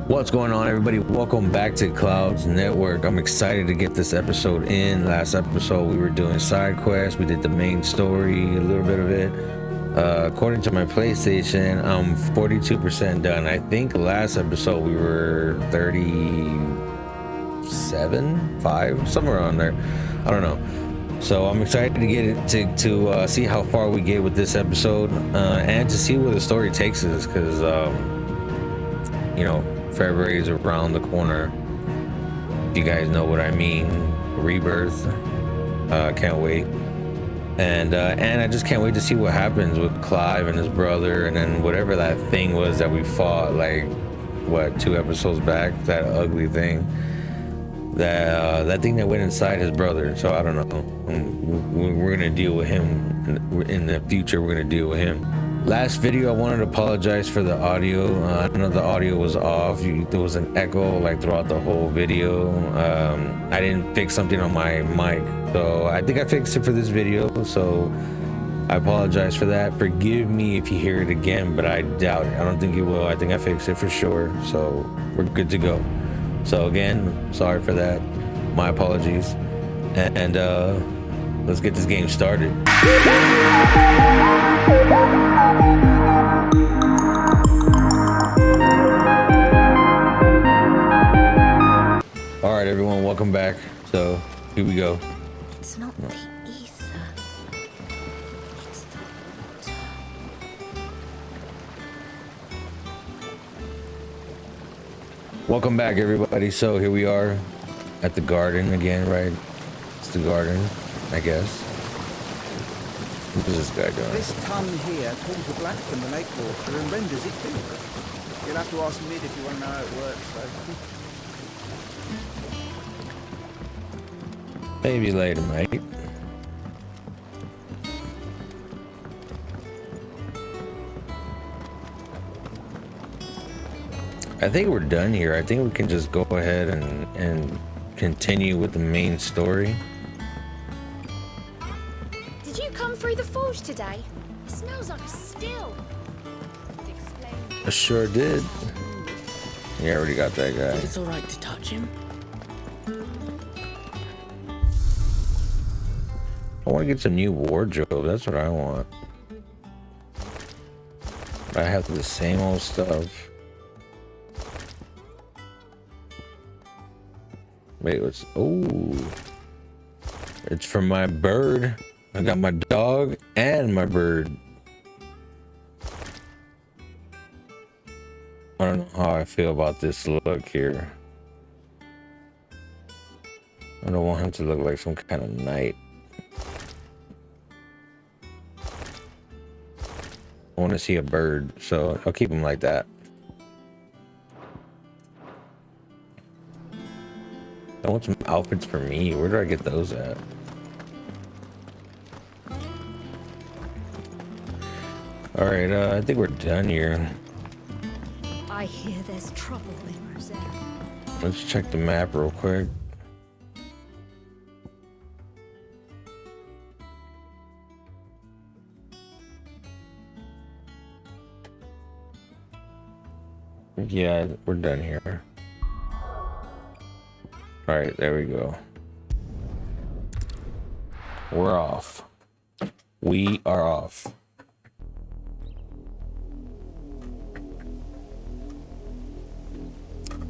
What's going on, everybody? Welcome back to Clouds Network. I'm excited to get this episode in. Last episode we were doing side quests. We did the main story, a little bit of it. According to my PlayStation, I'm 42% done. I think last episode we were 37, 5, somewhere on there. I don't know. So I'm excited to get it to see how far we get with this episode, and to see where the story takes us, because you know, February is around the corner. If you guys know what I mean. Rebirth. Can't wait. And I just can't wait to see what happens with Clive and his brother, and then whatever that thing was that we fought, like, what, 2 episodes back? That ugly thing. That thing that went inside his brother. So I don't know. We're gonna deal with him in the future. We're gonna deal with him. Last video, I wanted to apologize for the audio. I know the audio was off. There was an echo like throughout the whole video. I didn't fix something on my mic, so I think I fixed it for this video. So I apologize for that. Forgive me if you hear it again, but I doubt it. I don't think you will. I think I fixed it for sure. So we're good to go. So again, sorry for that. My apologies. And let's get this game started. All right, everyone, welcome back. So here we go. It's not the ether. It's the water. Welcome back, everybody. So here we are at the garden again, right? It's the garden, I guess. What is this guy doing? This tongue here pulls the black from the lake water and renders it pink. You'll have to ask Mid if you want to know how it works, though. Maybe later, mate. I think we're done here. I think we can just go ahead and continue with the main story. Did you come through the forge today? It smells like a still. Explain. I sure did. Yeah, I already got that guy. Think it's all right to touch him? I want to get some new wardrobe. That's what I want. I have the same old stuff. Wait, what's... Oh. It's from my bird. I got my dog and my bird. I don't know how I feel about this look here. I don't want him to look like some kind of knight. I want to see a bird, so I'll keep him like that. I want some outfits for me. Where do I get those at? All right, I think we're done here. I hear there's trouble in Rosetta. Let's check the map real quick. Yeah, we're done here. All right, there we go. We're off. We are off.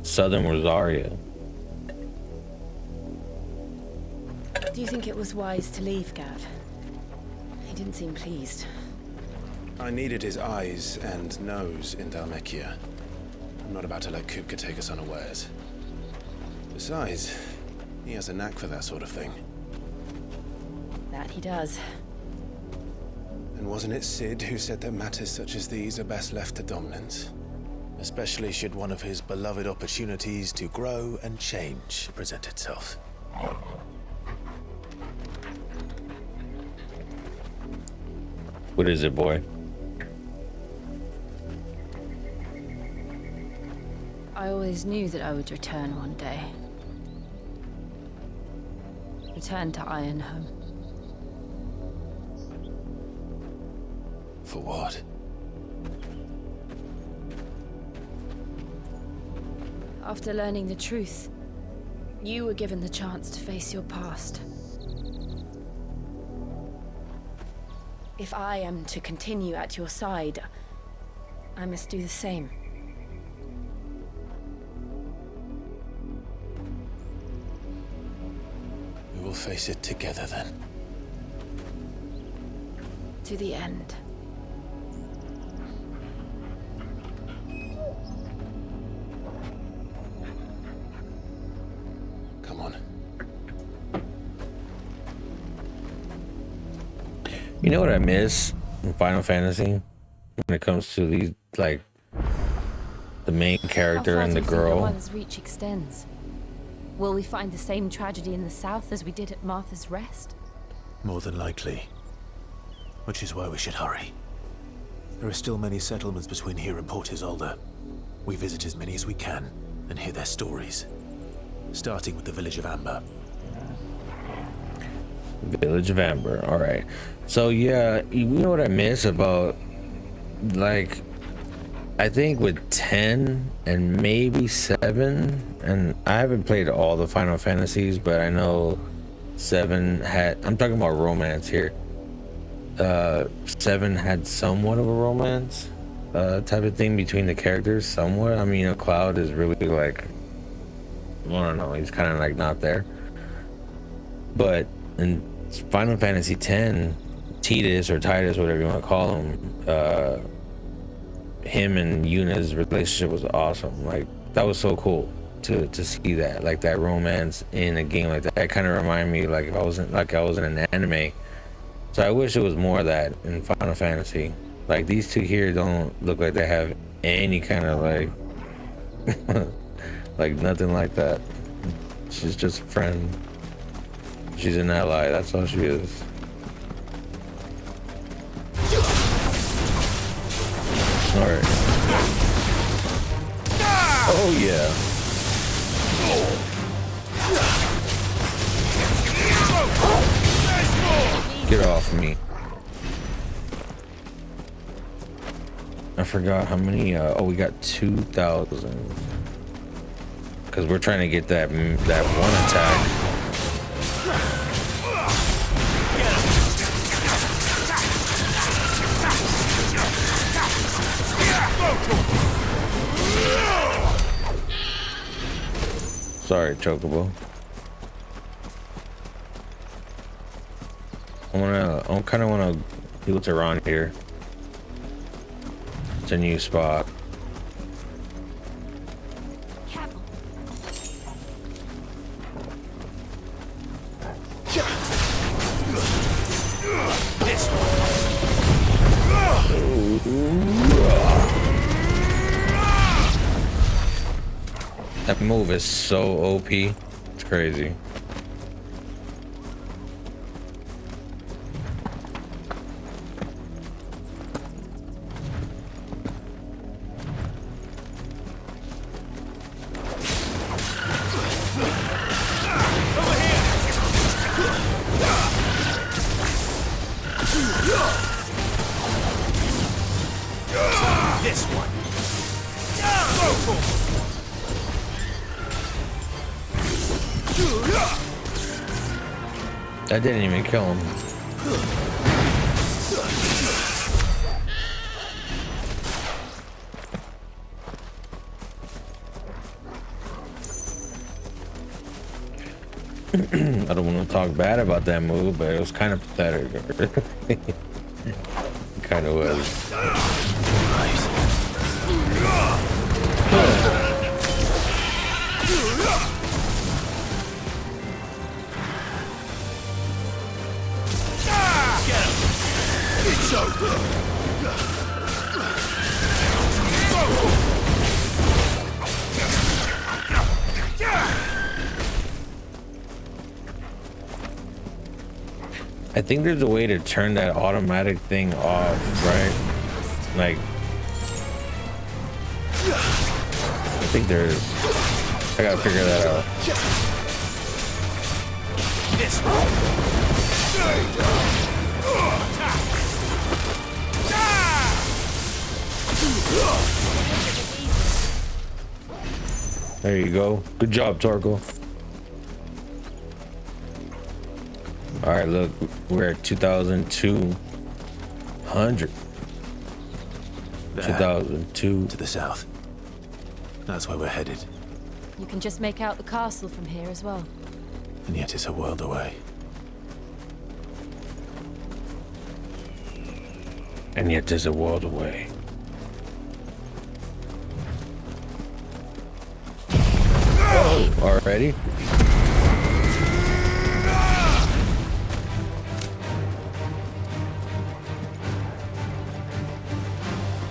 Southern Rosaria. Do you think it was wise to leave, Gav? He didn't seem pleased. I needed his eyes and nose in Dhalmekia. I'm not about to let Kupka take us unawares. Besides, he has a knack for that sort of thing. That he does. And wasn't it Sid who said that matters such as these are best left to dominance? Especially should one of his beloved opportunities to grow and change present itself. What is it, boy? I always knew that I would return one day. Return to Ironhome. For what? After learning the truth, you were given the chance to face your past. If I am to continue at your side, I must do the same. We will face it together then. To the end. Come on. You know what I miss in Final Fantasy when it comes to these, like, the main character and the girl? How far do you think your mother's reach extends? Will we find the same tragedy in the south as we did at Martha's Rest? More than likely. Which is why we should hurry. There are still many settlements between here and Port Isolde. We visit as many as we can and hear their stories. Starting with the village of Amber. Village of Amber, alright. So yeah, you know what I miss about, like, I think with 10 and maybe 7, and I haven't played all the Final Fantasies, but I know 7 had, I'm talking about romance here. 7 had somewhat of a romance type of thing between the characters, somewhat. I mean, Cloud is really like, I don't know, he's kind of like not there. But in Final Fantasy X, Titus or Titus, whatever you want to call him, him and Yuna's relationship was awesome. Like, that was so cool to see that, like, that romance in a game like that. It kind of reminded me like if I was in an anime. So I wish it was more of that in Final Fantasy. Like, these two here don't look like they have any kind of like like nothing like that. She's just a friend. She's an ally, that's all she is. Alright. Oh yeah. Get off me. I forgot how many, oh, we got 2,000. Because we're trying to get that one attack. Sorry, Chocobo. I kind of want to see what's around here. It's a new spot. Careful. That move is so OP. It's crazy. That didn't even kill him. I don't want to talk bad about that move, but it was kind of pathetic. It kind of was. I think there's a way to turn that automatic thing off, right? Like, I think there is. I gotta figure that out. There you go. Good job, Torkel. All right, look, we're at 2,200. There, 2002. to the south. That's where we're headed. You can just make out the castle from here as well. And yet it's a world away. And yet there's a world away. Oh, already?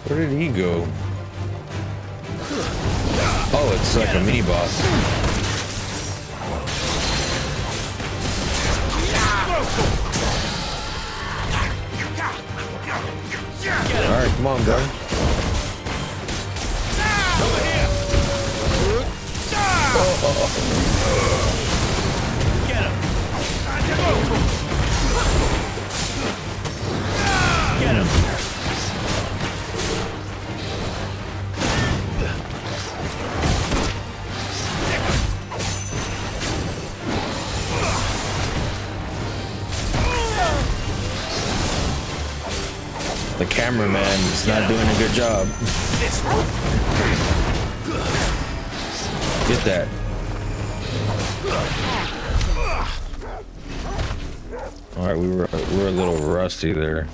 Where did he go? Oh, it's like a mini boss. All right, come on, bro. Get him! Get him! The cameraman is not doing a good job. Get that. All right, we're a little rusty there.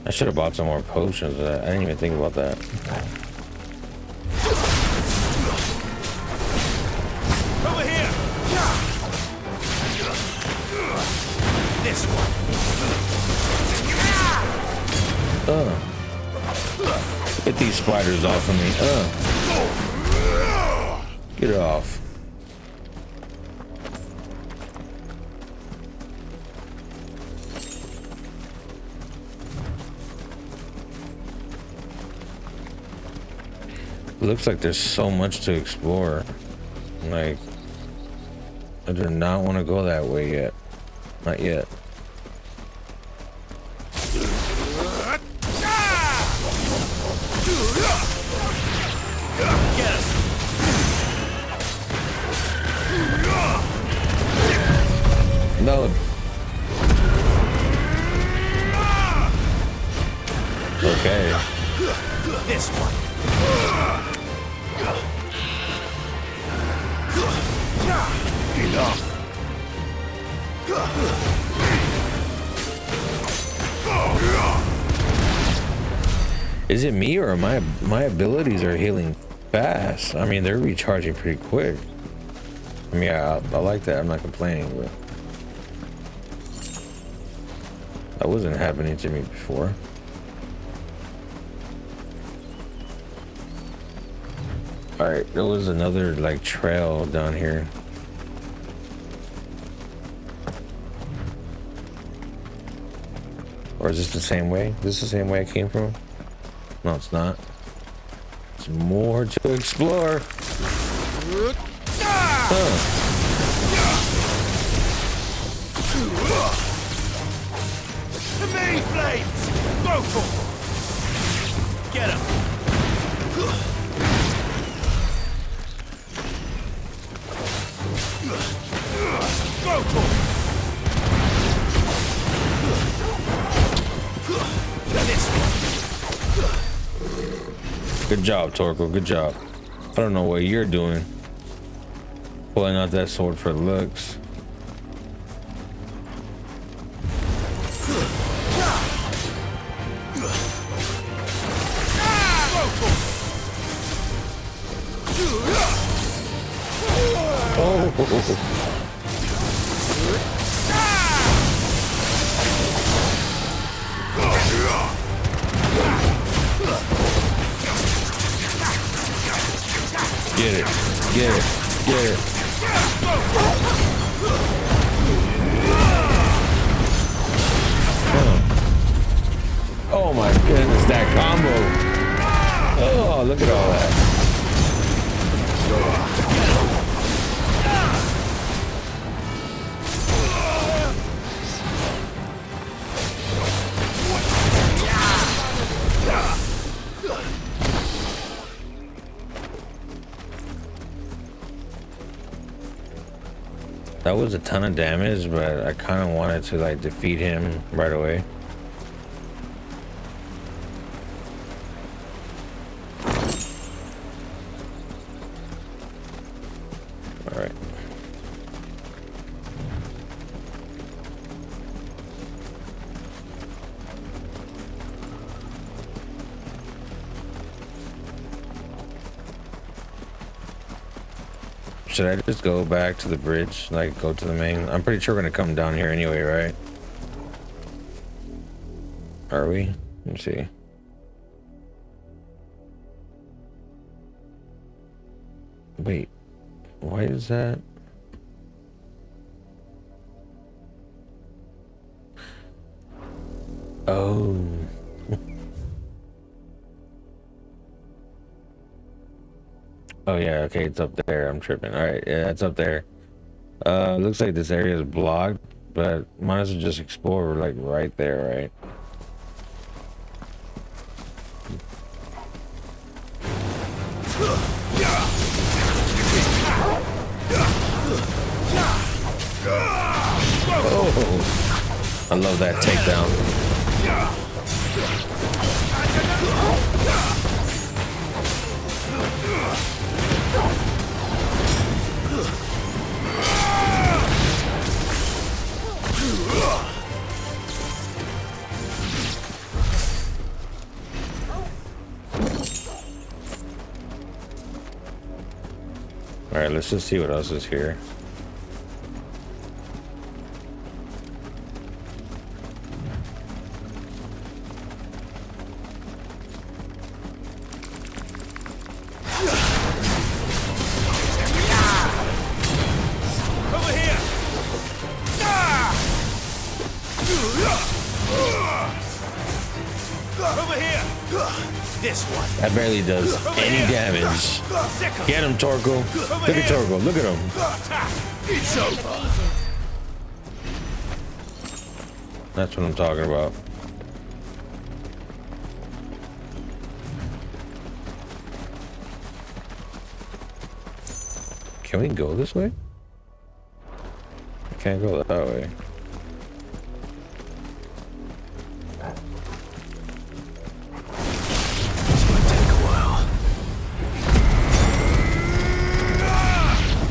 I should have bought some more potions. I didn't even think about that. Over here! This one. Get these spiders off of me. Get it off. Looks like there's so much to explore. Like, I do not want to go that way yet. Not yet. No. Okay. This one. Enough. Is it me or my abilities are healing fast? I mean, they're recharging pretty quick. I mean, I like that. I'm not complaining, but that wasn't happening to me before. All right, there was another like trail down here. Or is this the same way? This is the same way I came from? No, it's not. There's more to explore. The main flames! Go for it! Get him! Go for it! This one. Good job, Torkel. Good job. I don't know what you're doing. Pulling out that sword for looks. Oh. Get it. Get it. Get it. Oh my goodness, that combo. Oh, look at all that. That was a ton of damage, but I kind of wanted to like defeat him right away. All right. Should I just go back to the bridge, like go to the main? I'm pretty sure we're gonna come down here anyway, right? Are we? Let me see. Wait, why is that? Oh. Oh yeah, okay, it's up there. I'm tripping. All right, yeah, it's up there. Looks like this area is blocked, but might as well just explore like right there, right? Oh, I love that takedown. All right, let's just see what else is here. That barely does any damage. Get him, Torko. Look at Torko. Look at him. It's over. That's what I'm talking about. Can we go this way? I can't go that way.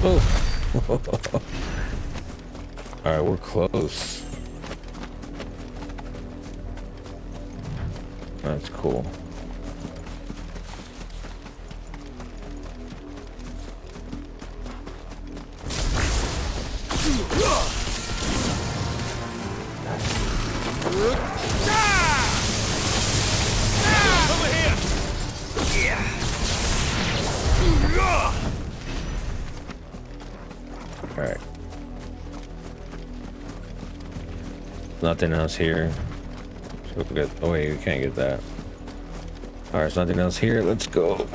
Oh. All right, we're close. That's cool. Alright. Nothing else here. So we got, oh wait, we can't get that. Alright, there's nothing else here. Let's go.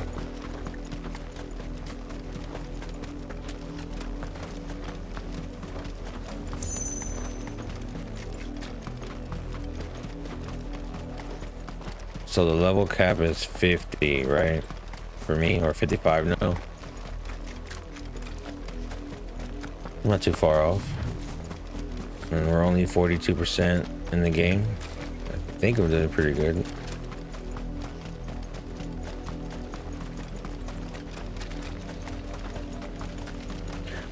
So the level cap is 50, right? For me, or 55 now. Not too far off. And we're only 42% in the game. I think we did pretty good.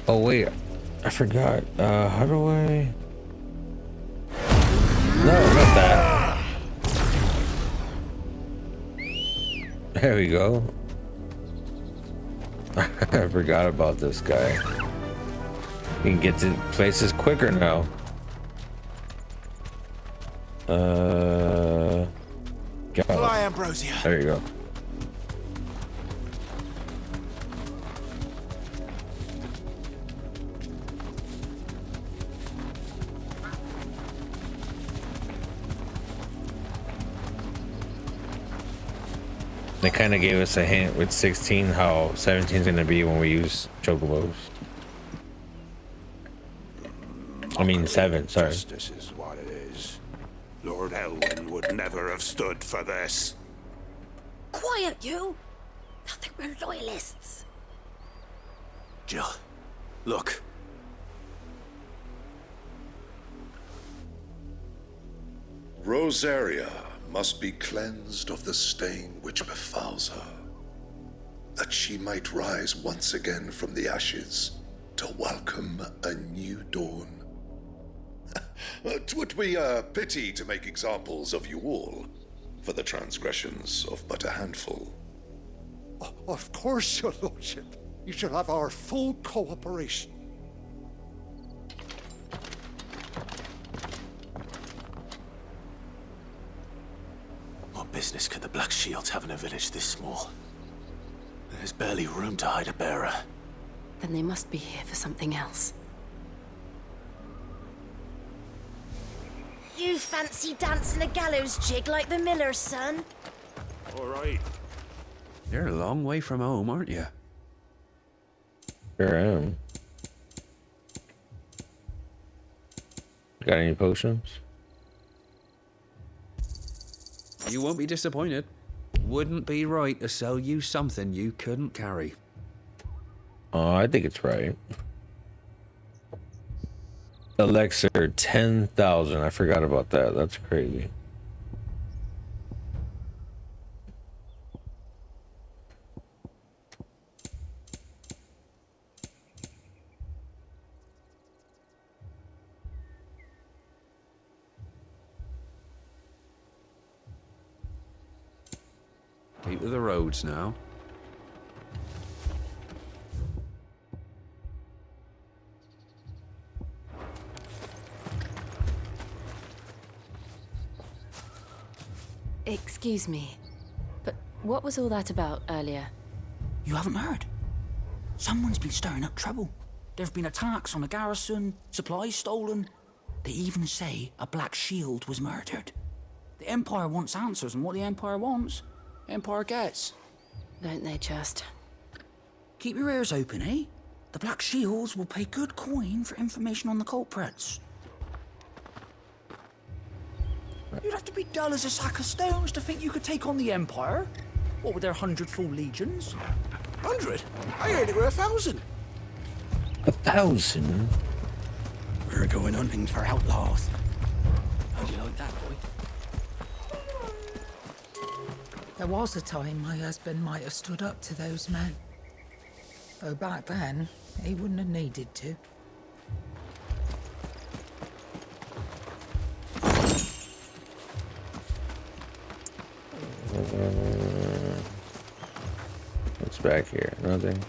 Oh wait, I forgot. How do I? No, not that. There we go. I forgot about this guy. We can get to places quicker now. Fly, Ambrosia. There you go. They kind of gave us a hint with 16 how 17 is going to be when we use chocobos. I mean 7, sorry. Justice is what it is. Lord Elwyn would never have stood for this. Quiet, you! I think we're loyalists. Jill, look. Rosaria must be cleansed of the stain which befouls her, that she might rise once again from the ashes to welcome a new dawn. 'Twould be a pity to make examples of you all for the transgressions of but a handful. Of course, your lordship. You shall have our full cooperation. What business could the Black Shields have in a village this small? There's barely room to hide a bearer. Then they must be here for something else. You fancy dancing a gallows jig like the miller's son? All right. You're a long way from home, aren't you? Sure am. Got any potions? You won't be disappointed. Wouldn't be right to sell you something you couldn't carry. I think it's right. Elixir 10,000. I forgot about that. That's crazy. Keep to the roads now. Excuse me, but what was all that about earlier? You haven't heard? Someone's been stirring up trouble. There've been attacks on the garrison, supplies stolen. They even say a Black Shield was murdered. The Empire wants answers, and what the Empire wants, the Empire gets. Don't they just? Keep your ears open, eh? The Black Shields will pay good coin for information on the culprits. You'd have to be dull as a sack of stones to think you could take on the Empire. What with their 100 full legions? 100? I heard it were 1,000. 1,000? We're going hunting for outlaws. How'd you like that, boy? There was a time my husband might have stood up to those men. Though back then, he wouldn't have needed to. What's back here? Nothing.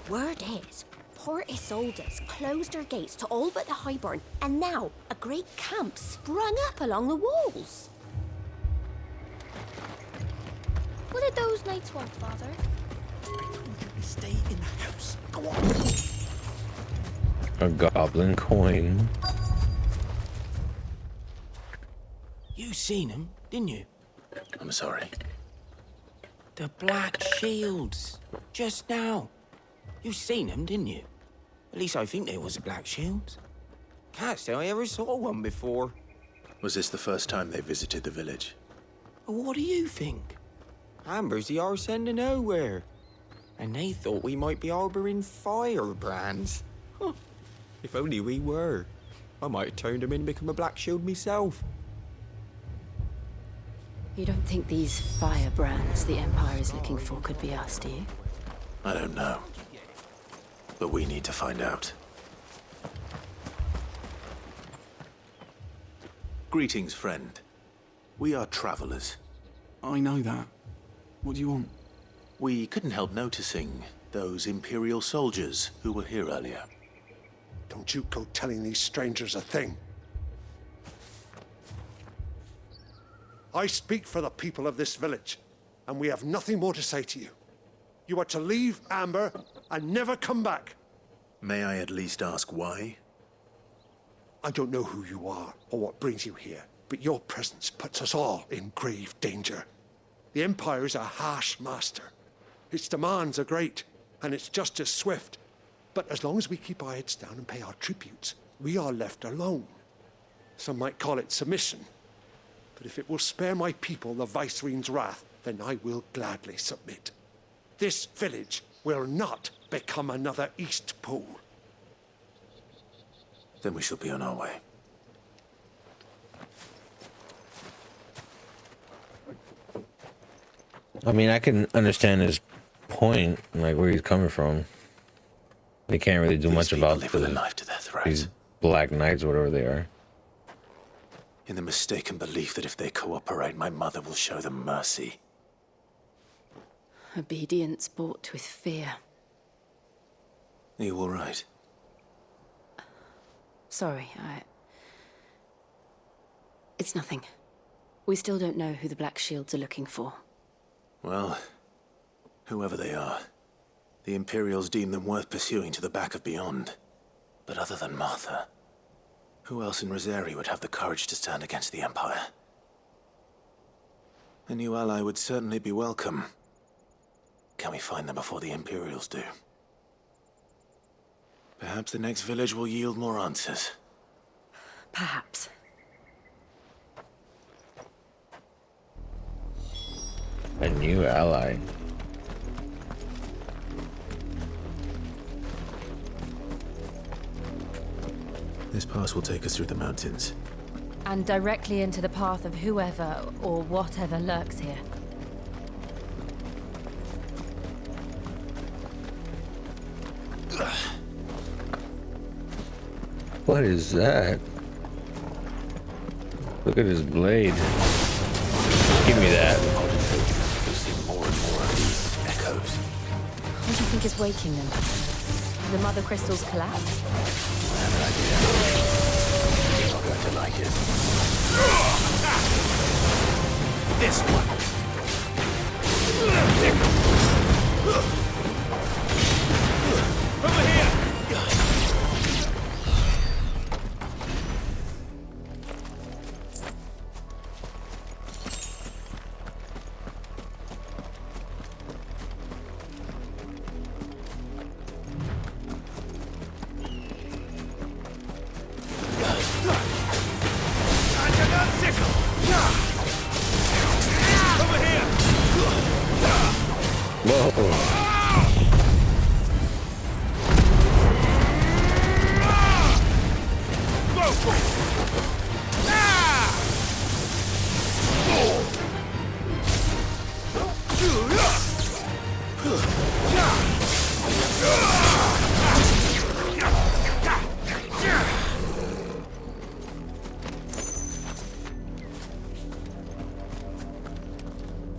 Word is, Port Isolde's closed her gates to all but the Highborn, and now a great camp sprung up along the walls. What did those knights want, Father? I told you to stay in the house. Go on. A goblin coin. You seen him, didn't you? I'm sorry. The Black Shields. Just now. You seen them, didn't you? At least I think there was a Black Shield. Can't say I ever saw one before. Was this the first time they visited the village? What do you think? Amber's the arse end of nowhere. And they thought we might be harbouring firebrands. Huh. If only we were. I might have turned them in and become a Black Shield myself. You don't think these firebrands the Empire is looking for could be us, do you? I don't know. But we need to find out. Greetings, friend. We are travelers. I know that. What do you want? We couldn't help noticing those Imperial soldiers who were here earlier. Don't you go telling these strangers a thing. I speak for the people of this village, and we have nothing more to say to you. You are to leave Amber and never come back. May I at least ask why? I don't know who you are or what brings you here, but your presence puts us all in grave danger. The Empire is a harsh master. Its demands are great, and its justice swift. But as long as we keep our heads down and pay our tributes, we are left alone. Some might call it submission. But if it will spare my people the Viceroy's wrath, then I will gladly submit. This village will not become another East Pool. Then we shall be on our way. I mean, I can understand his point, like where he's coming from. They can't really do much about live with a knife to their throat. These Black Knights, whatever they are. In the mistaken belief that if they cooperate, my mother will show them mercy. Obedience bought with fear. Are you all right? Sorry, It's nothing. We still don't know who the Black Shields are looking for. Well, whoever they are, the Imperials deem them worth pursuing to the back of beyond. But other than Martha, who else in Rosari would have the courage to stand against the Empire? A new ally would certainly be welcome. Can we find them before the Imperials do? Perhaps the next village will yield more answers. Perhaps. A new ally. This pass will take us through the mountains. And directly into the path of whoever or whatever lurks here. What is that? Look at his blade. Give me that. We see more and more of these echoes. What do you think is waking them? The mother crystals collapse? I have an idea. You're not going to like it. This one. Over here.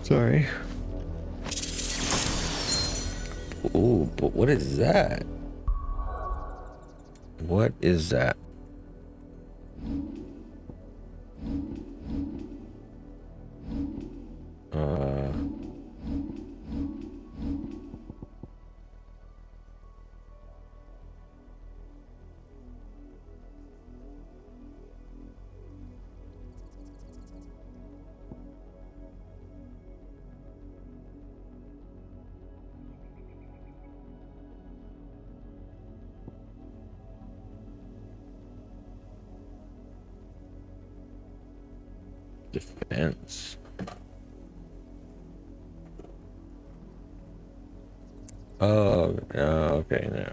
Sorry. Ooh, but what is that? What is that? Defense. Oh, okay, now.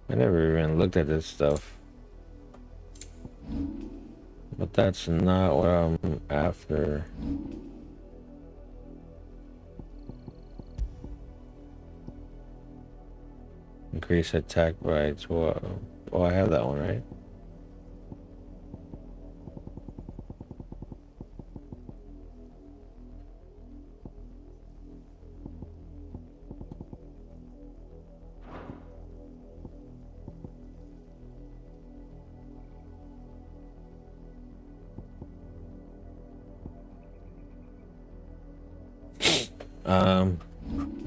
I never even looked at this stuff. But that's not what I'm after. Increase attack by 12. Oh, I have that one, right?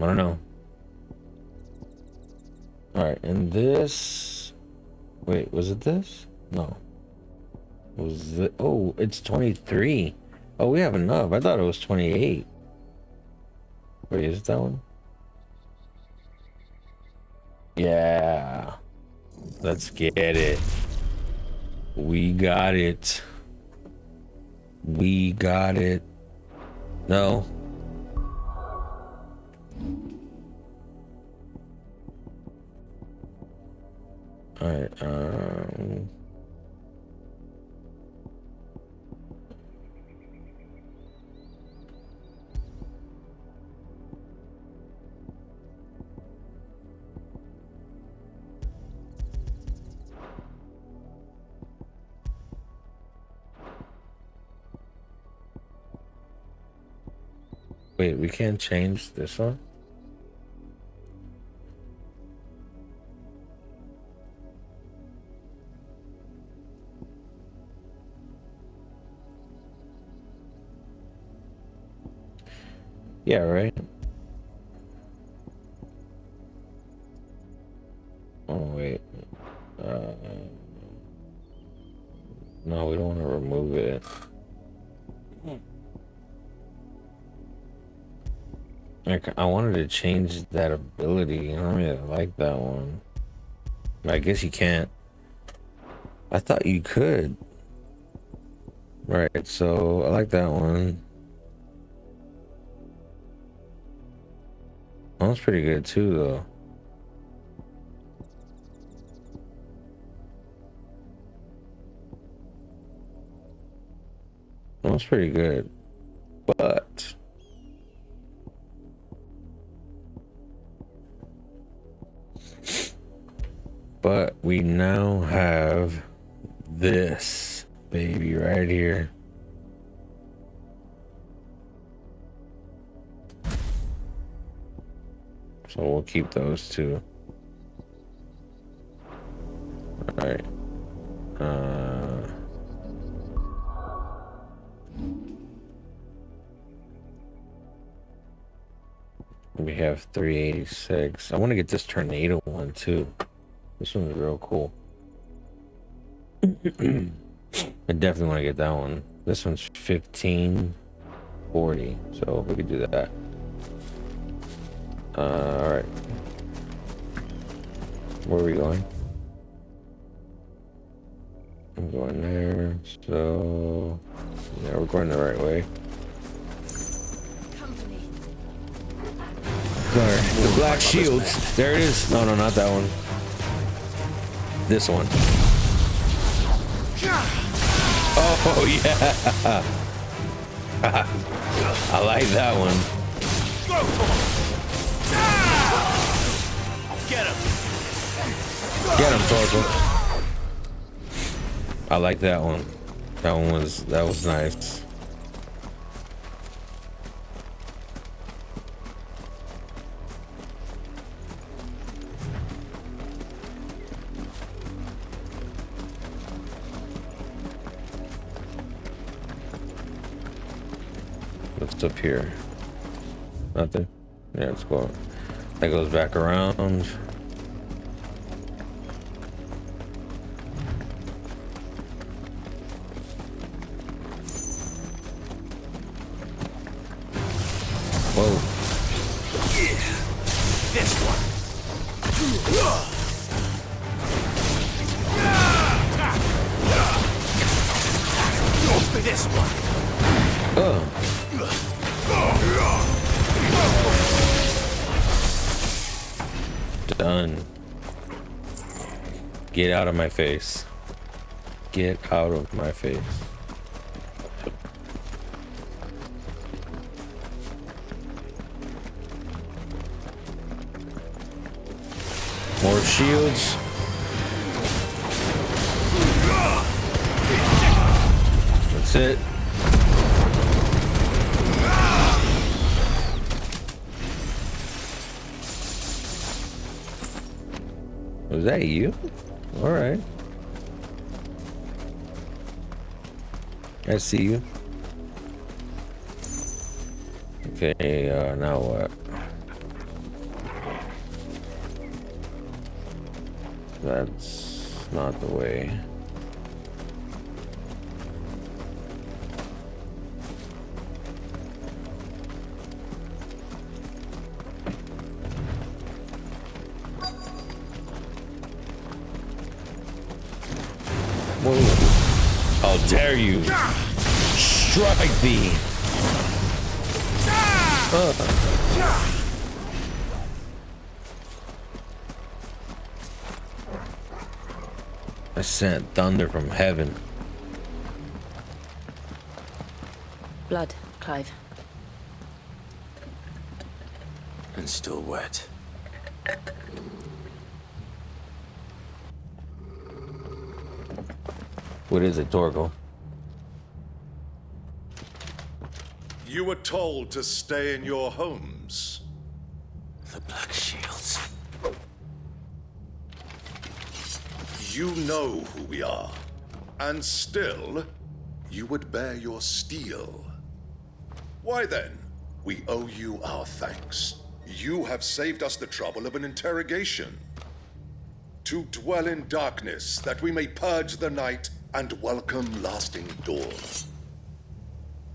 I don't know. All right, and this Wait, was it this? No. Was it? Oh, it's 23. Oh, we have enough. I thought it was 28. Wait, is it that one? Yeah. Let's get it. We got it. We got it. No. All right. Wait, we can't change this one? Yeah, right. Oh, wait. No, we don't want to remove it. Like, I wanted to change that ability. I don't really like that one. I guess you can't. I thought you could. Right, so I like that one. That one's pretty good too, though. That one's pretty good. But we now have this baby right here. So we'll keep those two. All right. We have 386. I want to get this tornado one too. This one's real cool. I definitely want to get that one. This one's 1540, so we could do that. All right. Where are we going? I'm going there. So yeah, we're going the right way. Sorry, the black shields. There it is. No, not that one. This one. Oh yeah. I like that one. Get him. Get him, Torkel. I like that one. That was nice. What's up here? Nothing? Yeah, let's go. That goes back around. Whoa. This one. Go for this one. Done. Get out of my face. Get out of my face. More shields. That's it. Was that you? All right. I see you. Okay, now what? That's That's not the way. Whoa. How dare you strike me! I sent thunder from heaven. Blood, Clive. And still wet. What is it, Torgo? You were told to stay in your homes. The Black Shields. You know who we are, and still, you would bear your steel. Why then, we owe you our thanks. You have saved us the trouble of an interrogation. To dwell in darkness, that we may purge the night and welcome lasting dawn.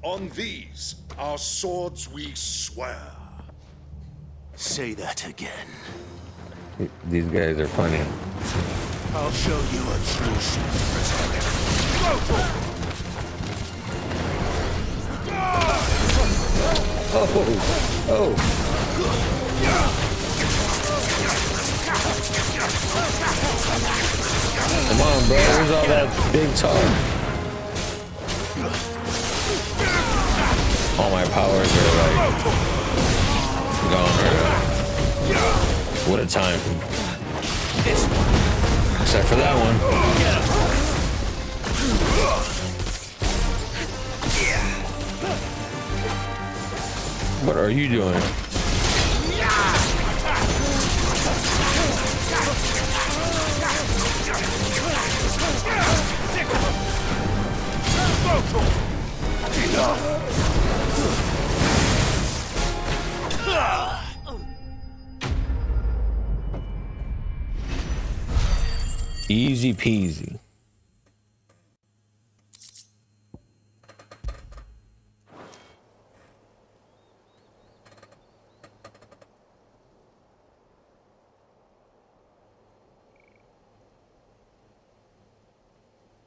On these, our swords we swear. Say that again. These guys are funny. I'll show you a true sword. Go for it! Oh! Come on, bro. Where's all that big talk? All my powers are like gone right now. What a time. Except for that one. What are you doing? Easy peasy.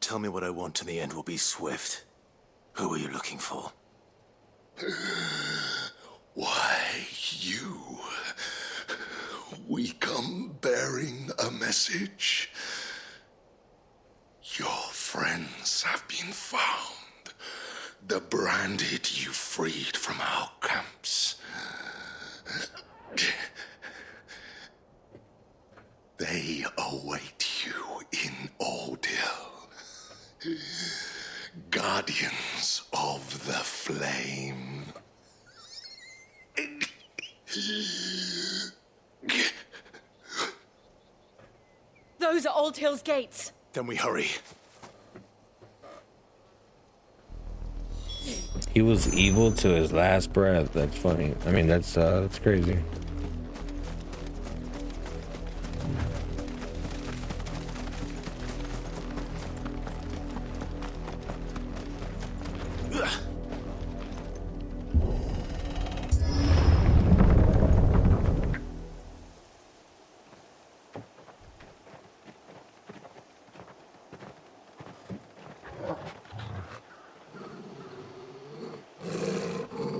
Tell me what I want and the end will be swift. Who are you looking for? Why, you. We come bearing a message. Your friends have been found. The branded you freed from our camps. They await you in Ordeal. Guardians of the Flame. Those are Old Hill's gates. Then we hurry. He was evil to his last breath. That's funny. I mean, that's crazy.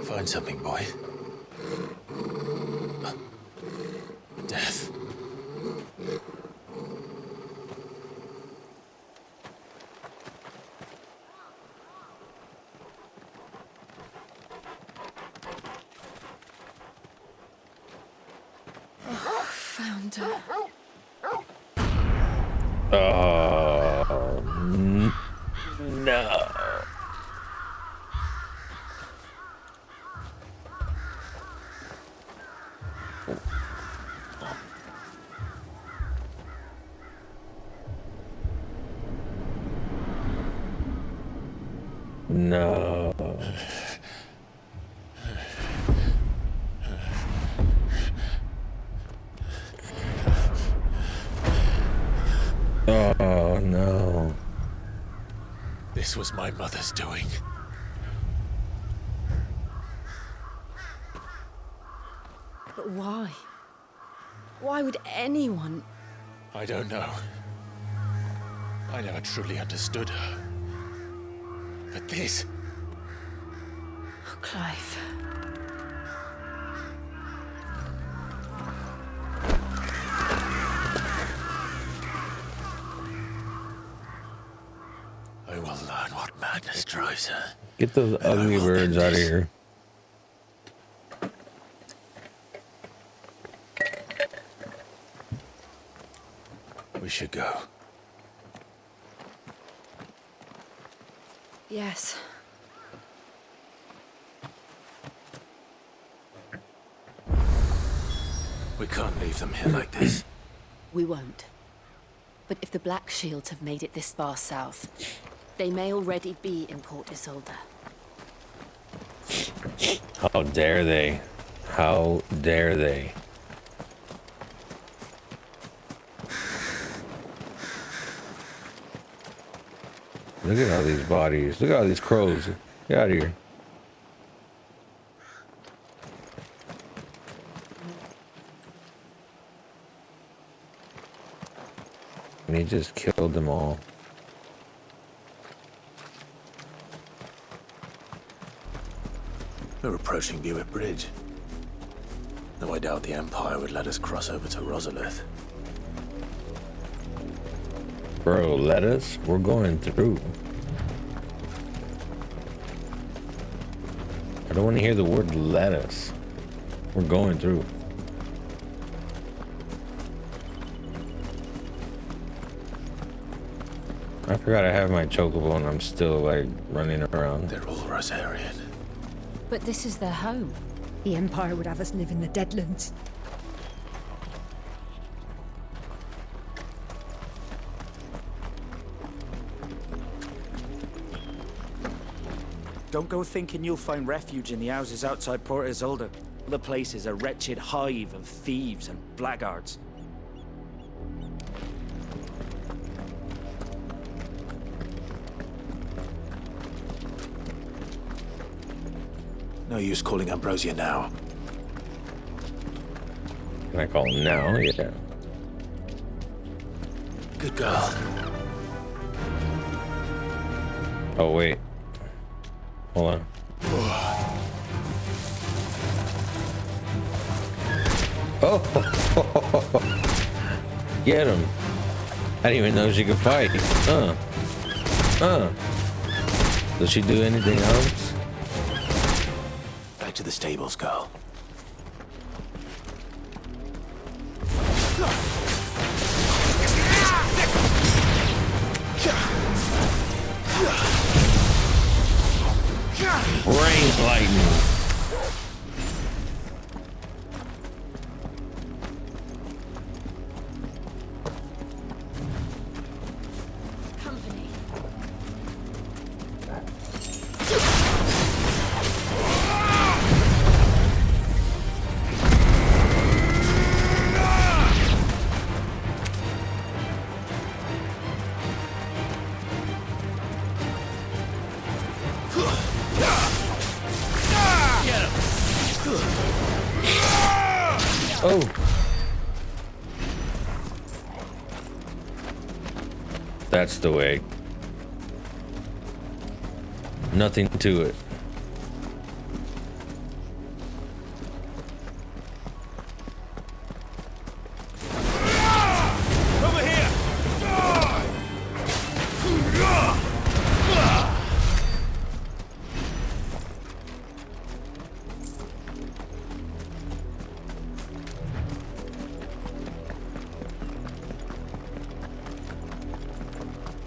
Find something, boy. Death. Found her. Oh, no. No. Oh. this was my mother's doing. But why? Why would anyone... I don't know. I never truly understood her. But this... Oh, Clive. I will learn what madness drives her. Get those ugly birds out of here. We should go. Yes. We can't leave them here like this. We won't. But if the Black Shields have made it this far south, they may already be in Port Isolde. How dare they? How dare they? Look at all these bodies. Look at all these crows. Get out of here. And he just killed them all. We're approaching Buick Bridge. Though I doubt the Empire would let us cross over to Rosalith. Bro, let us. We're going through. I don't want to hear the word let us. We're going through. I forgot I have my chocobo and I'm still like running around. They're all Rosarian. But this is their home. The Empire would have us live in the Deadlands. Don't go thinking you'll find refuge in the houses outside Port Isolde. The place is a wretched hive of thieves and blackguards. No use calling Ambrosia now. Can I call him now? Yeah. Good girl. Oh, wait. Hold on. Oh! Get him. I didn't even know she could fight. Does she do anything else? Back to the stables, girl. Rain lightning. Company. Oh. That's the way. Nothing to it. Over here!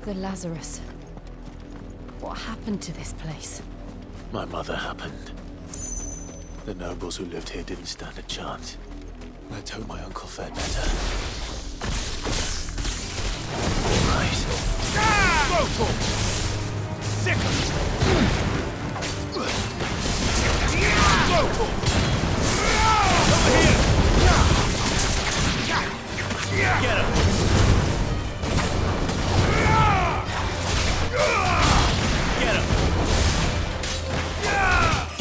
The Lazarus. What happened to this place? My mother happened. The nobles who lived here didn't stand a chance. Let's hope my uncle fared better. All right. Go for it! Sick of it! Go for it! Over here! Get him!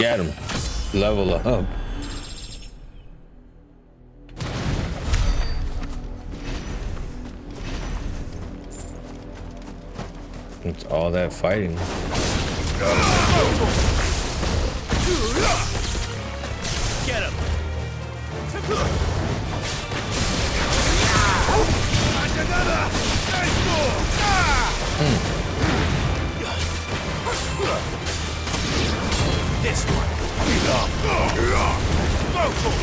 Get him. Level up. It's all that fighting. Get him. Another. Nice move. This one. Go for it.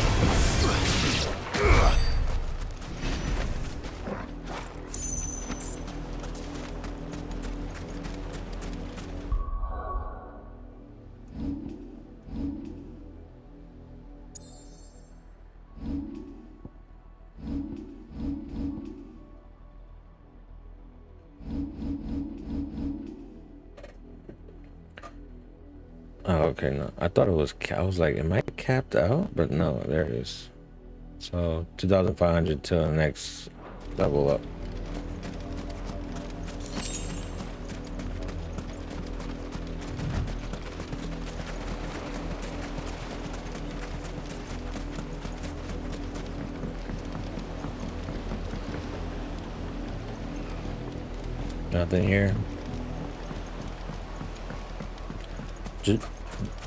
Oh, okay, no. I thought it was, I was like, am I capped out? But no, there it is. So, 2,500 to the next level up. Nothing here.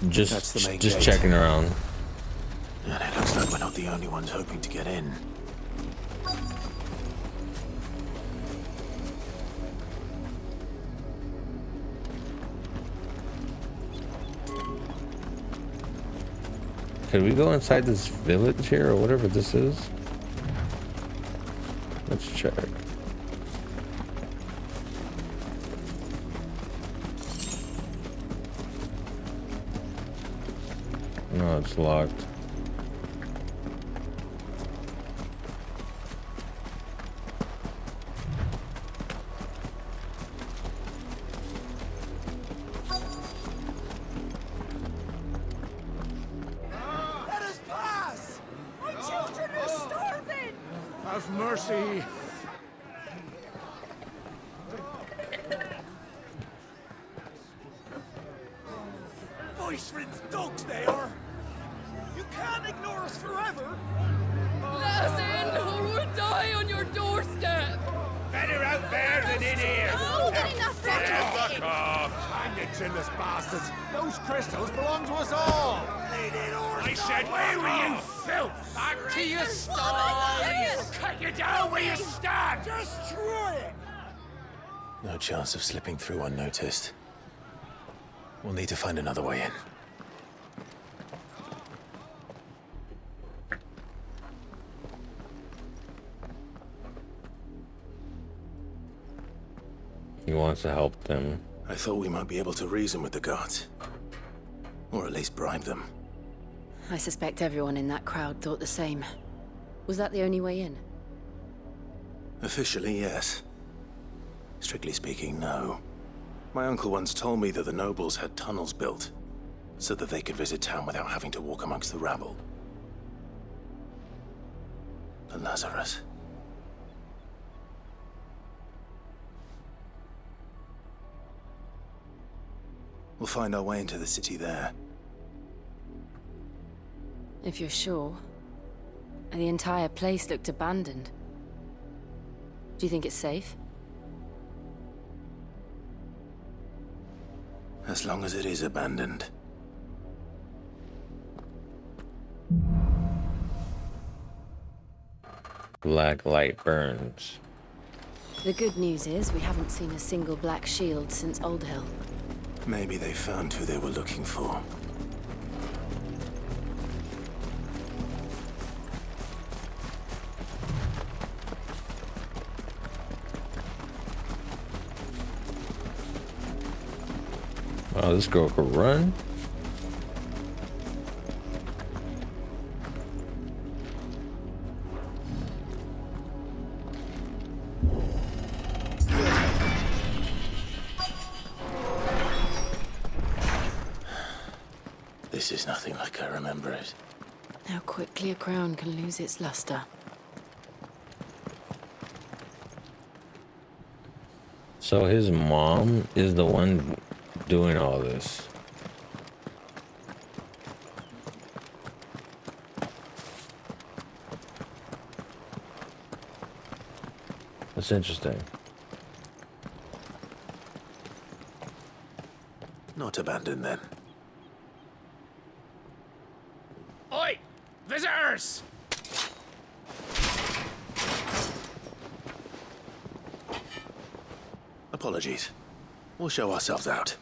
Just the main just gate. checking around. And it looks like we're not the only ones hoping to get in. Could we go inside this village here or whatever this is? Let's check. No, it's locked. Let us pass! My children are starving! Have mercy! Voice-rinsed dogs they are! You can't ignore us forever! Let us in, or we'll die on your doorstep! Better out there than in here. Fuck off! Hang the chinless bastards! Those crystals belong to us all! I said, where were you, filth? Back to your sties! Cut you down where you stand. Destroy it! No chance of slipping through unnoticed. We'll need to find another way in. He wants to help them. I thought we might be able to reason with the guards. Or at least bribe them. I suspect everyone in that crowd thought the same. Was that the only way in? Officially, yes. Strictly speaking, no. My uncle once told me that the nobles had tunnels built, so that they could visit town without having to walk amongst the rabble. But Lazarus... We'll find our way into the city there. If you're sure. The entire place looked abandoned. Do you think it's safe? As long as it is abandoned. Black light burns. The good news is we haven't seen a single black shield since Old Hill. Maybe they found who they were looking for. Oh, this girl could run. This is nothing like I remember it. How quickly a crown can lose its luster. So his mom is the one doing all this. That's interesting. Not abandoned, then. Oi! Visitors! Apologies. We'll show ourselves out.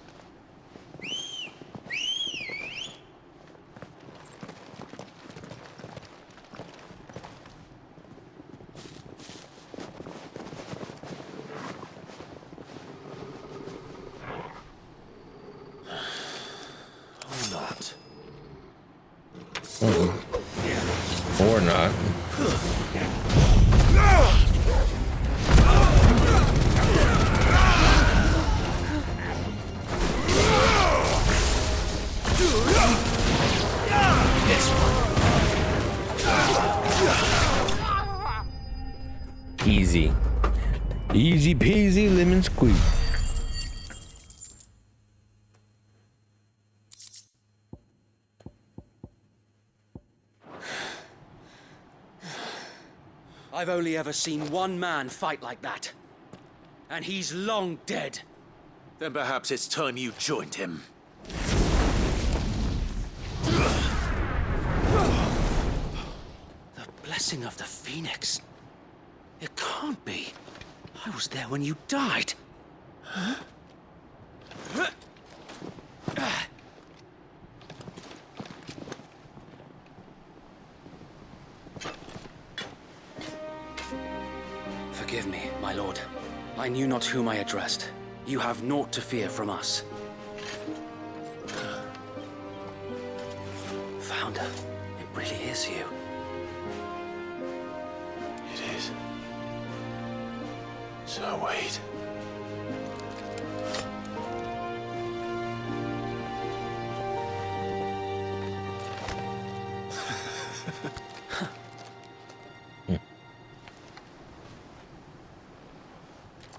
Or not. Or not. Easy. Easy peasy lemon squeeze. I've only ever seen one man fight like that. And he's long dead. Then perhaps it's time you joined him. The blessing of the Phoenix. It can't be. I was there when you died. Huh? Forgive me, my lord. I knew not whom I addressed. You have naught to fear from us. Founder, it really is you. It is. So wait.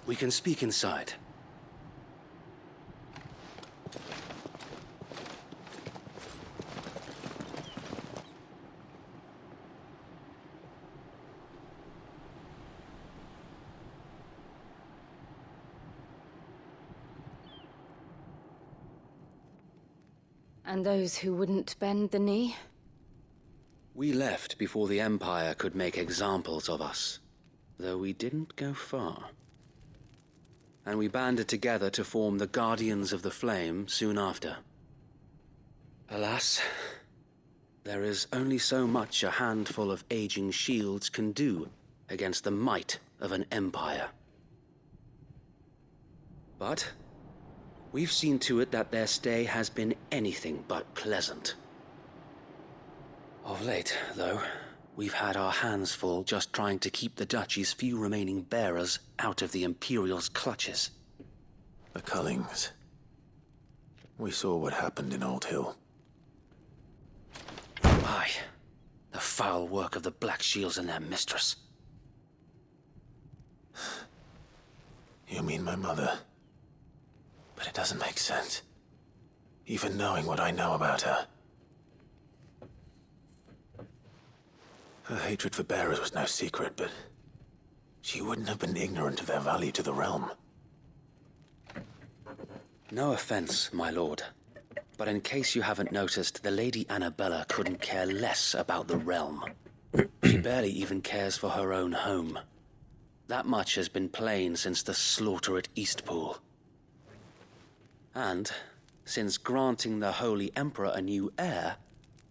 We can speak inside. And those who wouldn't bend the knee? We left before the Empire could make examples of us, though we didn't go far. And we banded together to form the Guardians of the Flame soon after. Alas, there is only so much a handful of aging shields can do against the might of an empire. But we've seen to it that their stay has been anything but pleasant. Of late, though, we've had our hands full just trying to keep the Duchy's few remaining bearers out of the Imperial's clutches. The Cullings. We saw what happened in Old Hill. Aye. The foul work of the Black Shields and their mistress. You mean my mother? But it doesn't make sense. Even knowing what I know about her. Her hatred for bearers was no secret, but she wouldn't have been ignorant of their value to the realm. No offense, my lord. But in case you haven't noticed, the Lady Annabella couldn't care less about the realm. She barely even cares for her own home. That much has been plain since the slaughter at Eastpool. And, since granting the Holy Emperor a new heir,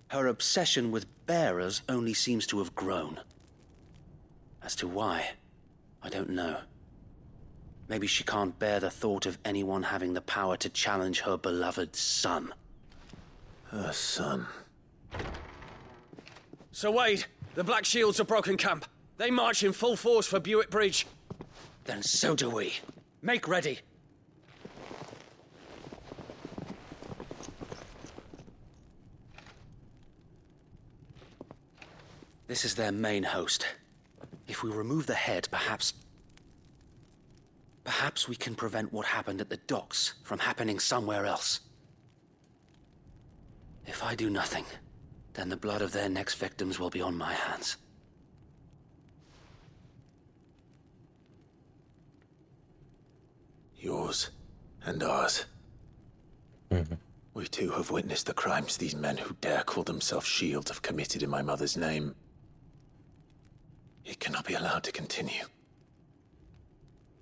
her obsession with bearers only seems to have grown. As to why, I don't know. Maybe she can't bear the thought of anyone having the power to challenge her beloved son. Her son. Sir Wade, the Black Shields have broken camp. They march in full force for Buick Bridge. Then so do we. Make ready. This is their main host. If we remove the head, perhaps we can prevent what happened at the docks from happening somewhere else. If I do nothing, then the blood of their next victims will be on my hands. Yours and ours. We too have witnessed the crimes these men who dare call themselves shields have committed in my mother's name. It cannot be allowed to continue.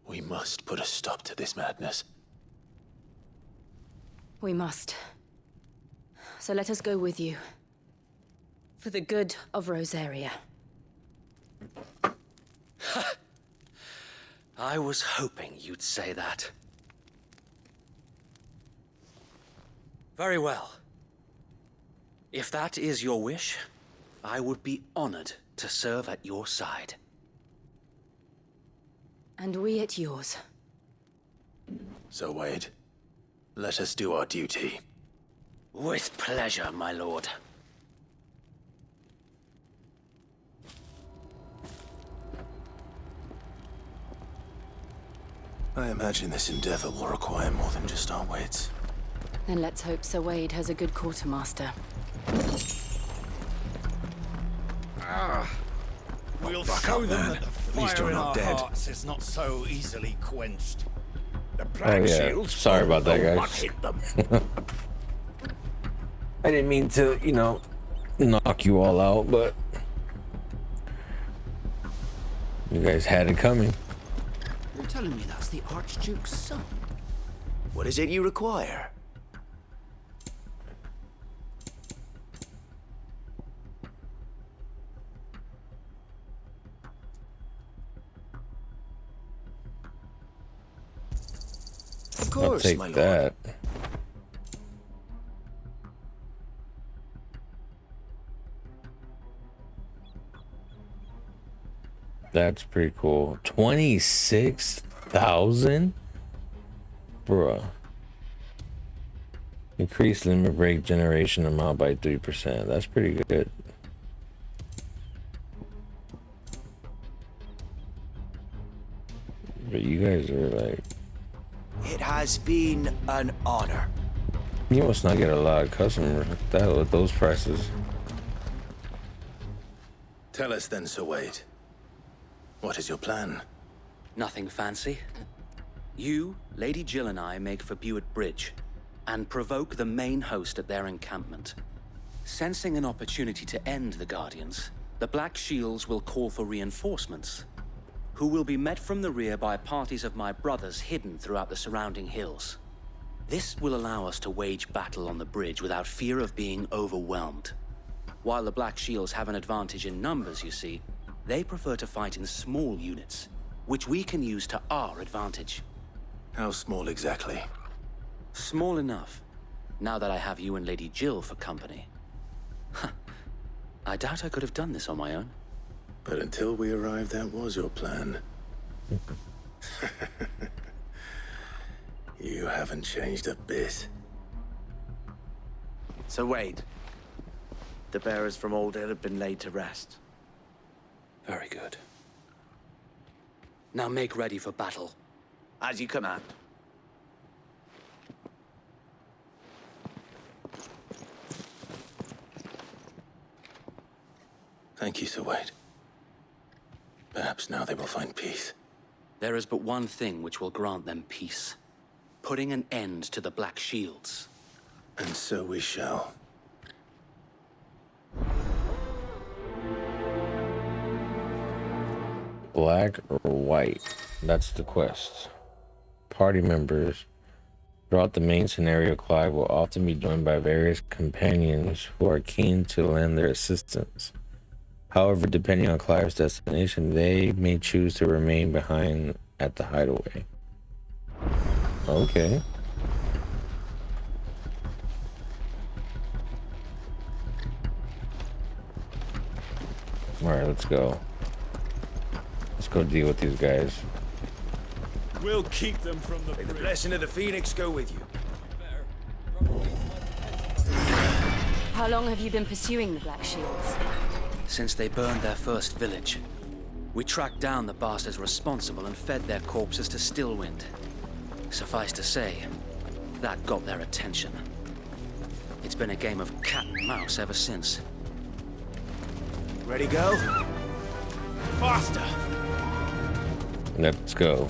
We must put a stop to this madness. We must. So let us go with you. For the good of Rosaria. I was hoping you'd say that. Very well. If that is your wish, I would be honored to serve at your side. And we at yours. So, Wade, let us do our duty. With pleasure, my lord. I imagine this endeavor will require more than just our wits. Then let's hope Sir Wade has a good quartermaster. We'll Buck show up, them man. that the At least fire you're in not our dead. hearts is not so easily quenched. The Oh Black yeah, Shields sorry about that, know what guys. hit them. I didn't mean to, knock you all out, but you guys had it coming. You're telling me that's the Archduke's son? What is it you require? Of I'll course, take my lord. that. That's pretty cool. 26,000? Bruh. Increase limit break generation amount by 3%. That's pretty good. But you guys are like... It has been an honor. You must not get a lot of customers with that with those prices. Tell us then, Sir Wade. What is your plan? Nothing fancy. You, Lady Jill and I make for Buett Bridge and provoke the main host at their encampment. Sensing an opportunity to end the Guardians, the Black Shields will call for reinforcements, who will be met from the rear by parties of my brothers hidden throughout the surrounding hills. This will allow us to wage battle on the bridge without fear of being overwhelmed. While the Black Shields have an advantage in numbers, you see, they prefer to fight in small units, which we can use to our advantage. How small exactly? Small enough, now that I have you and Lady Jill for company. I doubt I could have done this on my own. But until we arrived, that was your plan. You haven't changed a bit. Sir Wade, the bearers from Old Hill have been laid to rest. Very good. Now make ready for battle. As you command. Thank you, Sir Wade. Perhaps now they will find peace. There is but one thing which will grant them peace. Putting an end to the Black Shields. And so we shall. Black or white? That's the quest. Party members. Throughout the main scenario, Clive will often be joined by various companions who are keen to lend their assistance. However, depending on Clive's destination, they may choose to remain behind at the hideaway. Okay. Alright, let's go. Let's go deal with these guys. We'll keep them from the May the bridge. blessing of the Phoenix go with you. How long have you been pursuing the Black Shields? Since they burned their first village. We tracked down the bastards responsible and fed their corpses to Stillwind. Suffice to say, that got their attention. It's been a game of cat and mouse ever since. Ready, go? Faster! Let's go.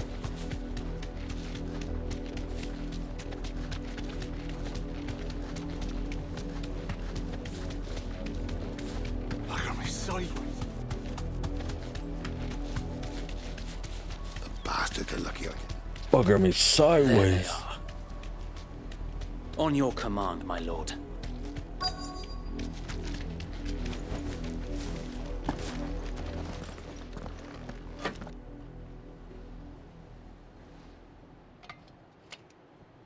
bastards are lucky I didn't. Bugger me sideways. On your command, my lord.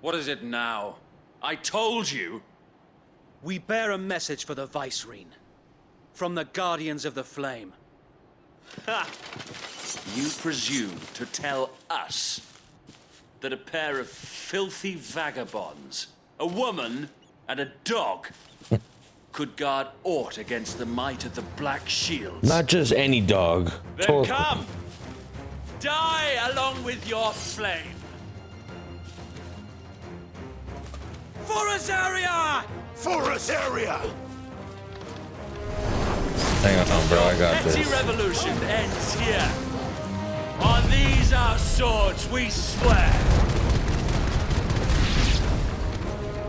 What is it now? I told you! We bear a message for the Vicereine. From the Guardians of the Flame. Ha! You presume to tell us that a pair of filthy vagabonds, a woman and a dog, could guard aught against the might of the Black Shields? Not just any dog. Then come! Die along with your flame! For Azaria! For Azaria! Hang on, bro. I got Petty this. revolution ends here. On these our swords we swear.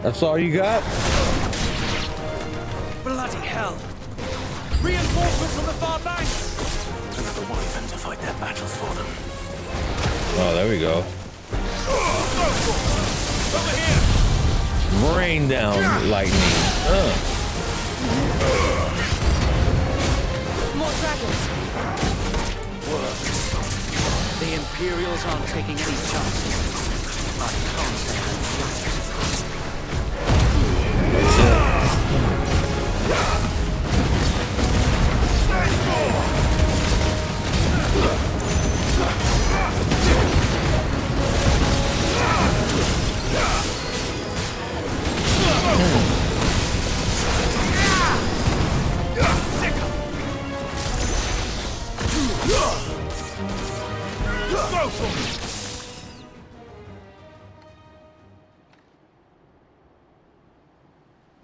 That's all you got? Bloody hell! Reinforcements from the far bank! Another wyvern to fight their battles for them. Oh, there we go. Over here! Rain down lightning. More dragons. Worked. The Imperials aren't taking any chances. I can't say That's it.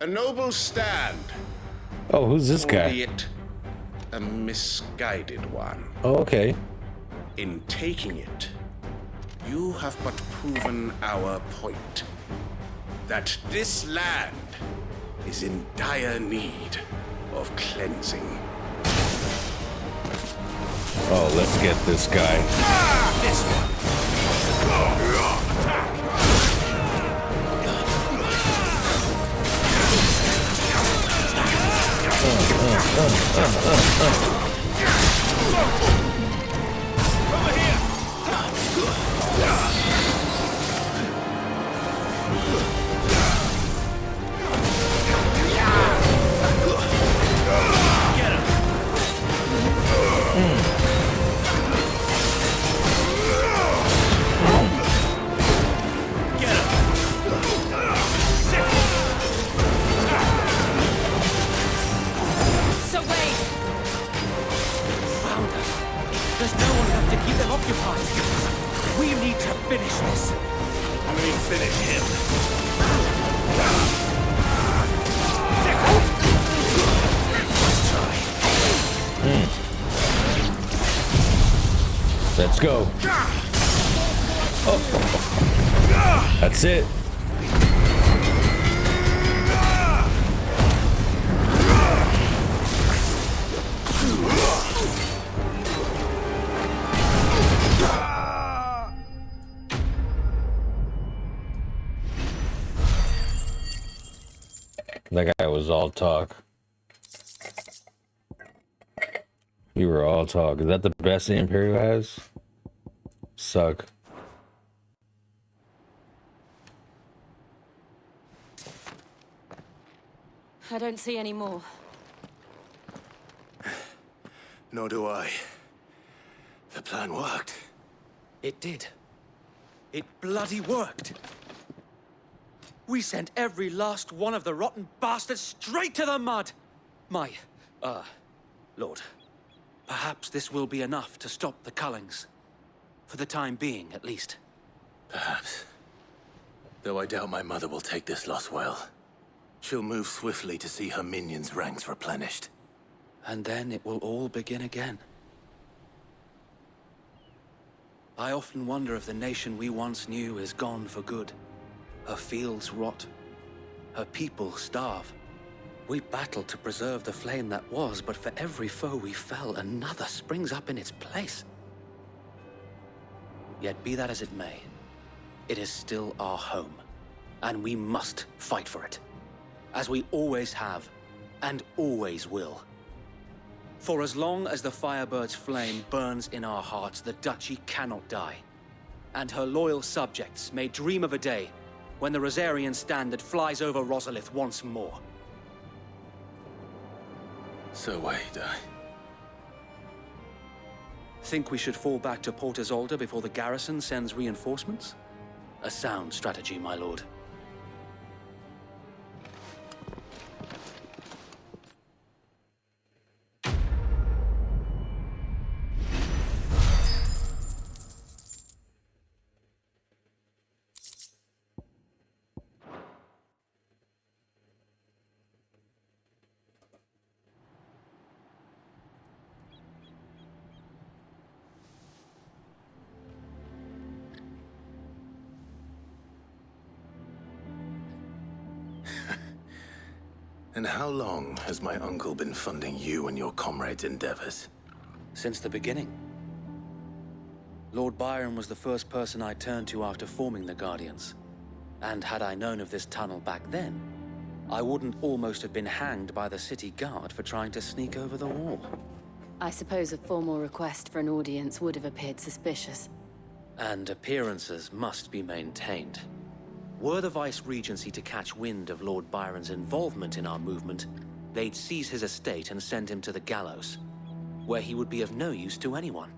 A noble stand. Oh, who's this guy? Albeit a misguided one. Oh, okay. In taking it, you have but proven our point. That this land is in dire need of cleansing. Oh, let's get this guy. This one. Over here! Get him! Get him! So wait. Found us. There's no one left to keep them occupied. We need to finish this. We finish him. Let's go. Oh. That's it. That guy was all talk. You were all talk. Is that the best the Imperial has? Suck. I don't see any more. Nor do I. The plan worked. It did. It bloody worked. We sent every last one of the rotten bastards straight to the mud. My, Lord, perhaps this will be enough to stop the Cullings. For the time being, at least. Perhaps. Though I doubt my mother will take this loss well. She'll move swiftly to see her minions' ranks replenished. And then it will all begin again. I often wonder if the nation we once knew is gone for good. Her fields rot. Her people starve. We battled to preserve the flame that was, but for every foe we fell, another springs up in its place. Yet be that as it may, it is still our home, and we must fight for it, as we always have, and always will. For as long as the Firebird's flame burns in our hearts, the Duchy cannot die, and her loyal subjects may dream of a day when the Rosarian standard flies over Rosalith once more. So wait, Think we should fall back to Port Isolde before the garrison sends reinforcements? A sound strategy, my lord. And how long has my uncle been funding you and your comrades' endeavors? Since the beginning. Lord Byron was the first person I turned to after forming the Guardians. And had I known of this tunnel back then, I wouldn't almost have been hanged by the city guard for trying to sneak over the wall. I suppose a formal request for an audience would have appeared suspicious. And appearances must be maintained. Were the Vice-Regency to catch wind of Lord Byron's involvement in our movement, they'd seize his estate and send him to the gallows, where he would be of no use to anyone.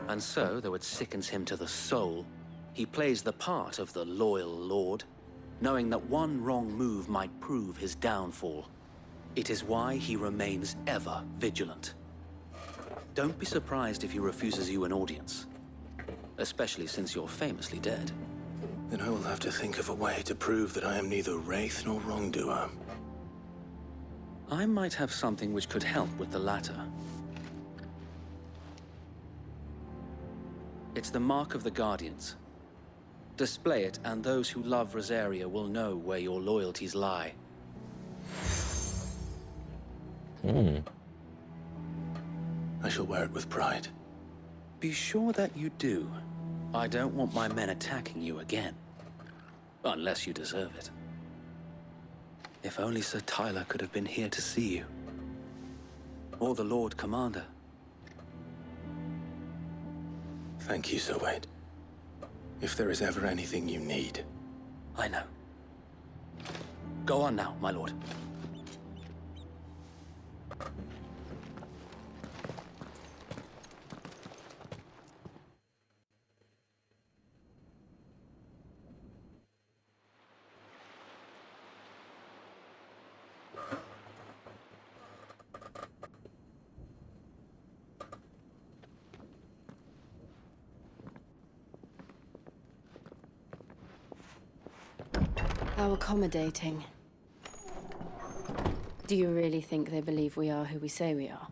And so, though it sickens him to the soul, he plays the part of the loyal lord, knowing that one wrong move might prove his downfall. It is why he remains ever vigilant. Don't be surprised if he refuses you an audience, especially since you're famously dead. Then I will have to think of a way to prove that I am neither wraith nor wrongdoer. I might have something which could help with the latter. It's the mark of the Guardians. Display it, and those who love Rosaria will know where your loyalties lie. I shall wear it with pride. Be sure that you do. I don't want my men attacking you again. Unless you deserve it. If only Sir Tyler could have been here to see you. Or the Lord Commander. Thank you, Sir Wade. If there is ever anything you need. I know. Go on now, my lord. How accommodating. Do you really think they believe we are who we say we are?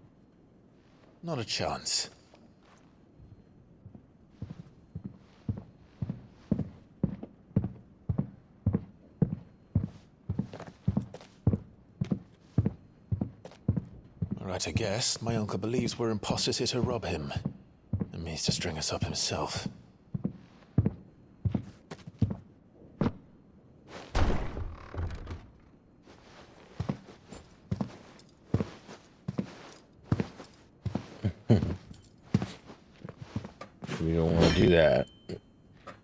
Not a chance. Right, I guess. My uncle believes we're imposters here to rob him. And means to string us up himself. We don't want to do that.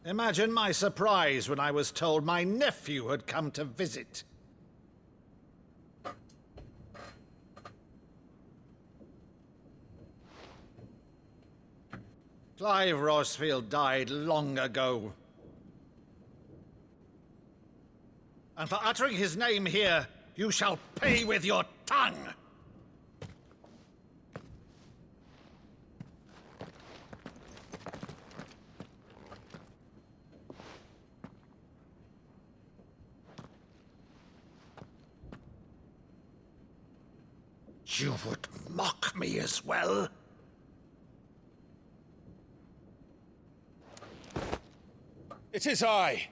Imagine my surprise when I was told my nephew had come to visit. Clive Rosfield died long ago. And for uttering his name here, you shall pay with your tongue! You would mock me as well? It is I,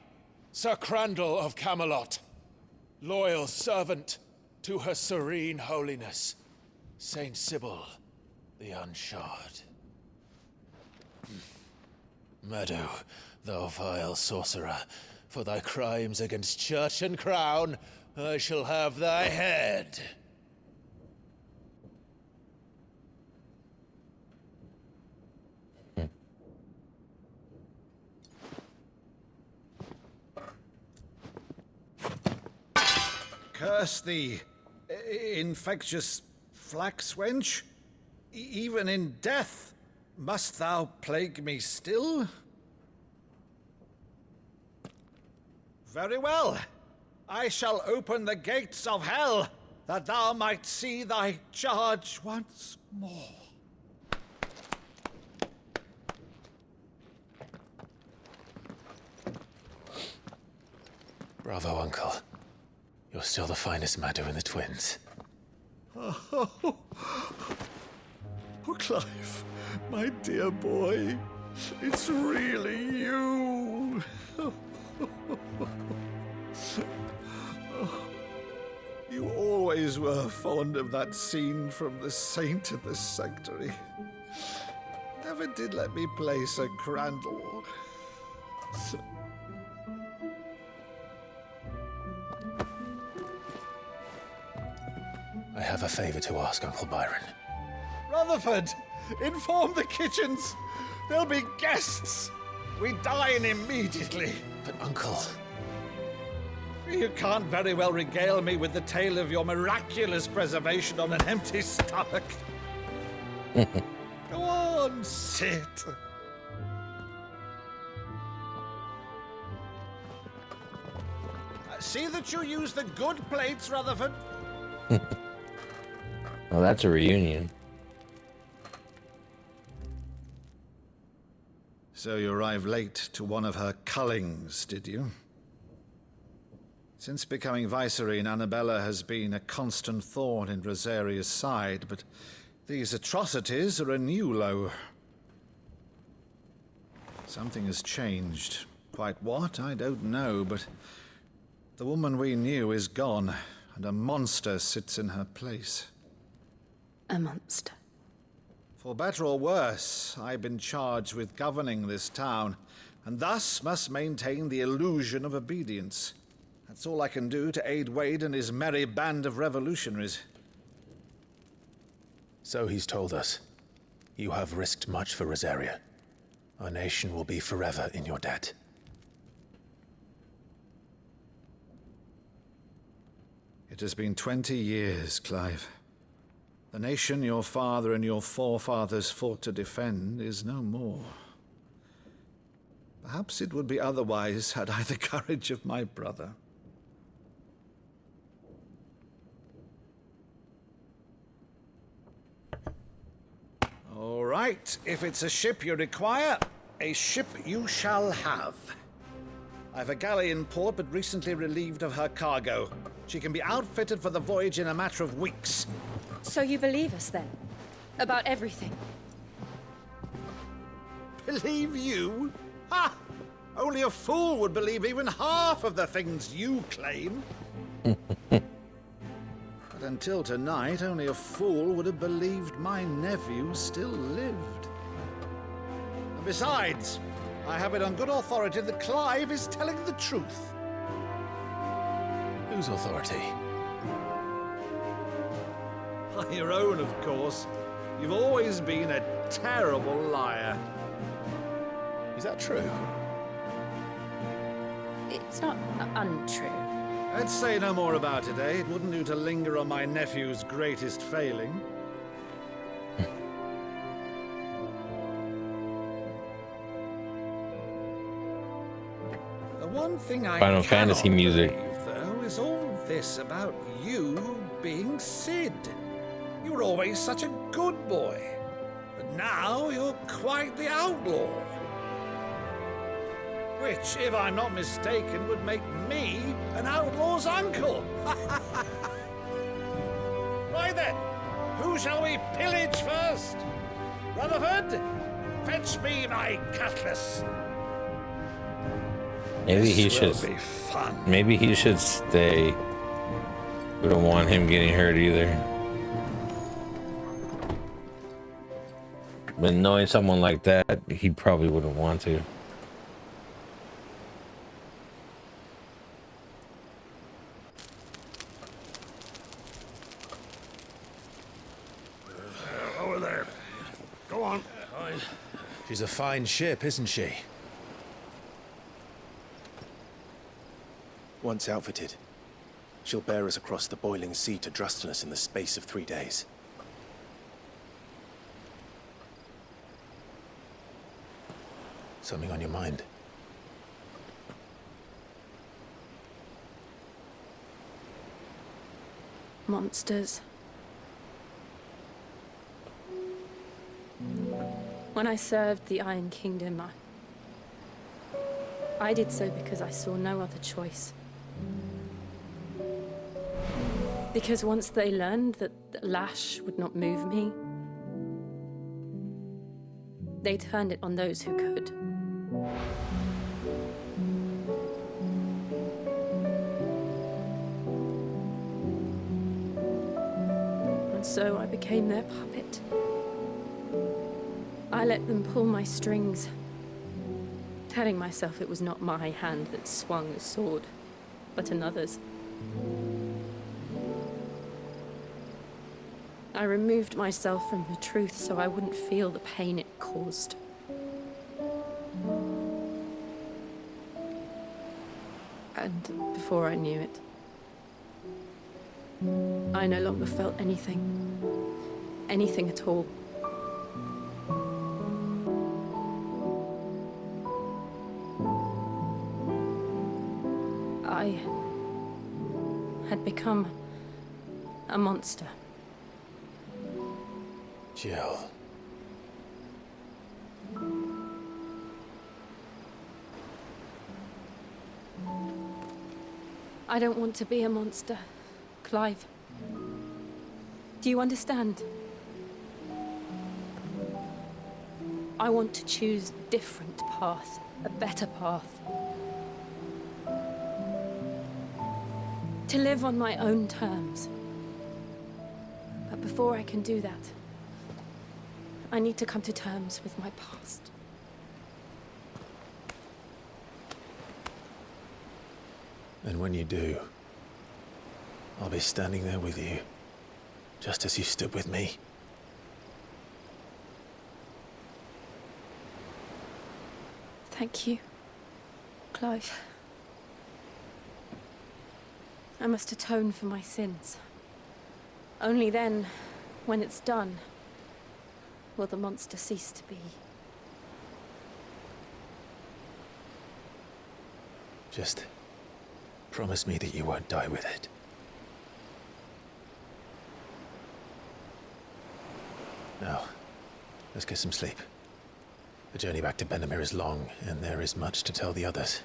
Sir Crandall of Camelot, loyal servant to Her Serene Holiness, Saint Sybil the Unshod. Meadow, thou vile sorcerer, for thy crimes against church and crown, I shall have thy head. Curse thee, infectious flax wench. Even in death, must thou plague me still? Very well. I shall open the gates of hell, that thou might see thy charge once more. Bravo, Uncle. You're still the finest Meadow in the twins. Oh, Clive, my dear boy, it's really you. You always were fond of that scene from The Saint of the Sanctuary. Never did let me play Sir Crandall. I have a favor to ask, Uncle Byron. Rutherford, inform the kitchens. There'll be guests. We dine immediately. But, Uncle... You can't very well regale me with the tale of your miraculous preservation on an empty stomach. Go on, sit. See that you use the good plates, Rutherford. Well, that's a reunion. So you arrived late to one of her cullings, did you? Since becoming Vicereine, Annabella has been a constant thorn in Rosaria's side, but these atrocities are a new low. Something has changed. Quite what, I don't know, but the woman we knew is gone, and a monster sits in her place. A monster? For better or worse, I've been charged with governing this town, and thus must maintain the illusion of obedience. That's all I can do to aid Wade and his merry band of revolutionaries. So he's told us. You have risked much for Rosaria. Our nation will be forever in your debt. It has been 20 years, Clive. The nation your father and your forefathers fought to defend is no more. Perhaps it would be otherwise had I the courage of my brother. All right, if it's a ship you require, a ship you shall have. I've a galley in port, but recently relieved of her cargo. She can be outfitted for the voyage in a matter of weeks. So you believe us, then? About everything? Believe you? Ha! Only a fool would believe even half of the things you claim. But until tonight, only a fool would have believed my nephew still lived. And besides, I have it on good authority that Clive is telling the truth. Whose authority? Your own, of course. You've always been a terrible liar. Is that true? It's not untrue. Let's say no more about it, eh? It wouldn't do to linger on my nephew's greatest failing. The one thing I Final Fantasy music. believe, though, is all this about you being Sid. You were always such a good boy, but now you're quite the outlaw. Which, if I'm not mistaken, would make me an outlaw's uncle. Right then, who shall we pillage first? Rutherford, fetch me my cutlass. Maybe he This should. will be fun. Maybe he should stay. We don't want him getting hurt either. And knowing someone like that, he probably wouldn't want to. Over there. Go on. She's a fine ship, isn't she? Once outfitted, she'll bear us across the boiling sea to Drustinus in the space of 3 days. Something on your mind? Monsters. When I served the Iron Kingdom, I did so because I saw no other choice. Because once they learned that the lash would not move me, they turned it on those who could. And so I became their puppet. I let them pull my strings, telling myself it was not my hand that swung the sword, but another's. I removed myself from the truth so I wouldn't feel the pain it caused. And before I knew it, I no longer felt anything. Anything at all. I had become a monster. Jill. I don't want to be a monster, Clive. Do you understand? I want to choose a different path, a better path. To live on my own terms. But before I can do that, I need to come to terms with my past. And when you do, I'll be standing there with you, just as you stood with me. Thank you, Clive. I must atone for my sins. Only then, when it's done, will the monster cease to be. Just promise me that you won't die with it. Now, let's get some sleep. The journey back to Benamir is long, and there is much to tell the others.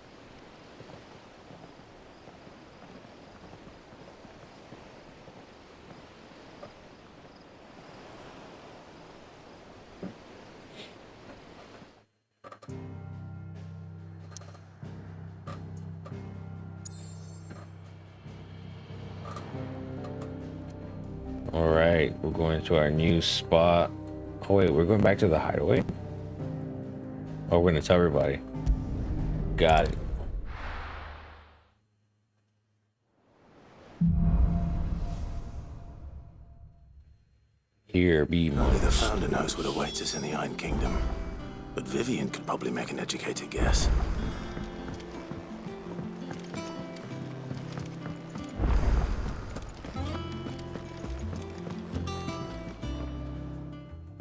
All right, we're going to our new spot. Oh wait, we're going back to the hideaway? Oh, we're gonna tell everybody. Got it. Here, be Only the Founder knows what awaits us in the Iron Kingdom. But Vivian could probably make an educated guess.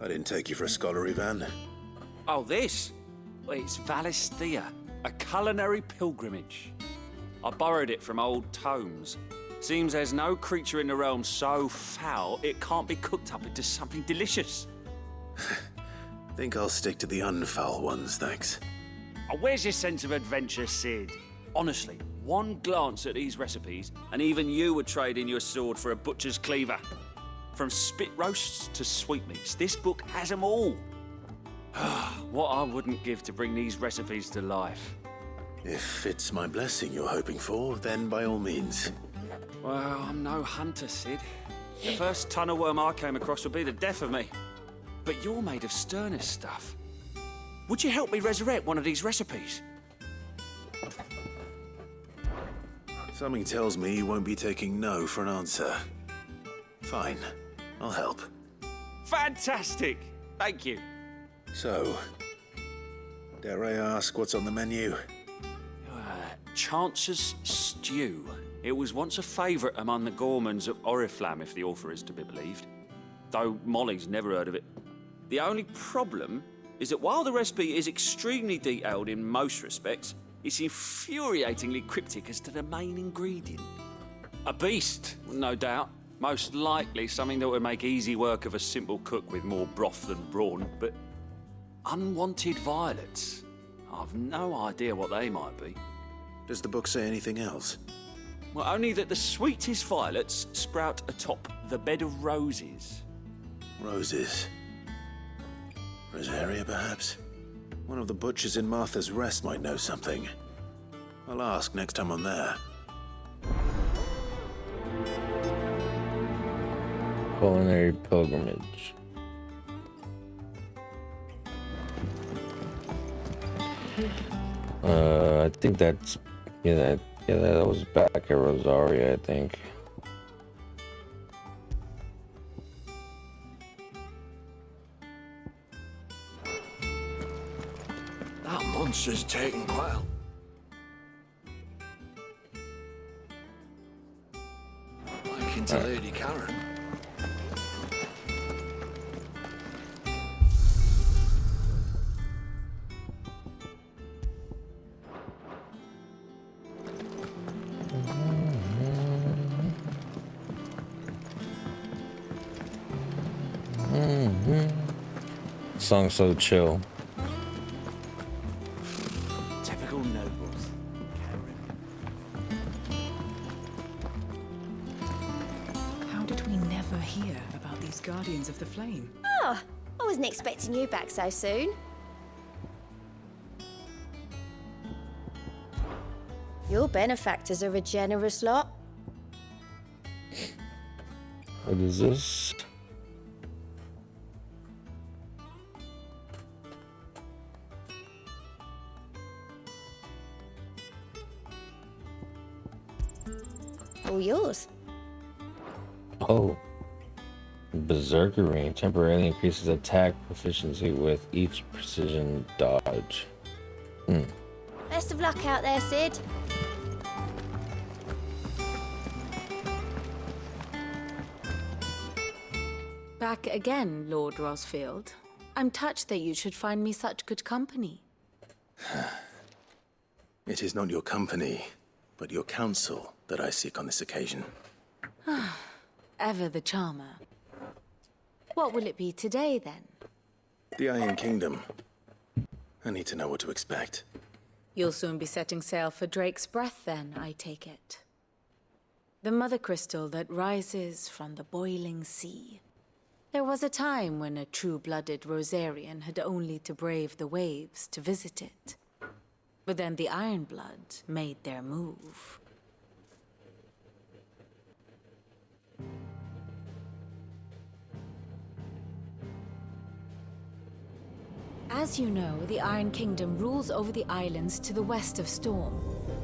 I didn't take you for a scholar, Ivan. Oh, this? Well, it's Valisthea, a culinary pilgrimage. I borrowed it from old tomes. Seems there's no creature in the realm so foul it can't be cooked up into something delicious. Think I'll stick to the unfoul ones, thanks. Oh, where's your sense of adventure, Sid? Honestly, one glance at these recipes, and even you would trade in your sword for a butcher's cleaver. From spit roasts to sweetmeats, this book has them all. What I wouldn't give to bring these recipes to life. If it's my blessing you're hoping for, then by all means. Well, I'm no hunter, Sid. The first tunnel worm I came across would be the death of me. but you're made of sterner stuff. Would you help me resurrect one of these recipes? Something tells me you won't be taking no for an answer. Fine, I'll help. Fantastic! Thank you. So, dare I ask what's on the menu? Chance's Stew. It was once a favourite among the gourmands of Oriflamme, if the author is to be believed. Though Molly's never heard of it. The only problem is that while the recipe is extremely detailed in most respects, it's infuriatingly cryptic as to the main ingredient. A beast, no doubt. Most likely something that would make easy work of a simple cook with more broth than brawn, but unwanted violets. I've no idea what they might be. Does the book say anything else? Well, only that the sweetest violets sprout atop the bed of roses. Roses. Rosaria, perhaps? One of the butchers in Martha's Rest might know something. I'll ask next time I'm there. Culinary pilgrimage. I think that's that was back at Rosaria, I think. That monster's taken well. Like into Lady Karen. Song so chill. Typical nobles. How did we never hear about these Guardians of the Flame? Oh, I wasn't expecting you back so soon. Your benefactors are a generous lot. What is this? All yours. Oh. Berserker Ring temporarily increases attack proficiency with each precision dodge. Best of luck out there, Sid. Back again, Lord Rosfield. I'm touched that you should find me such good company. It is not your company, but your counsel that I seek on this occasion. Ever the charmer. What will it be today, then? The Iron Kingdom. I need to know what to expect. You'll soon be setting sail for Drake's Breath, then, I take it. The mother crystal that rises from the boiling sea. There was a time when a true-blooded Rosarian had only to brave the waves to visit it. But then the Ironblood made their move. As you know, the Iron Kingdom rules over the islands to the west of Storm.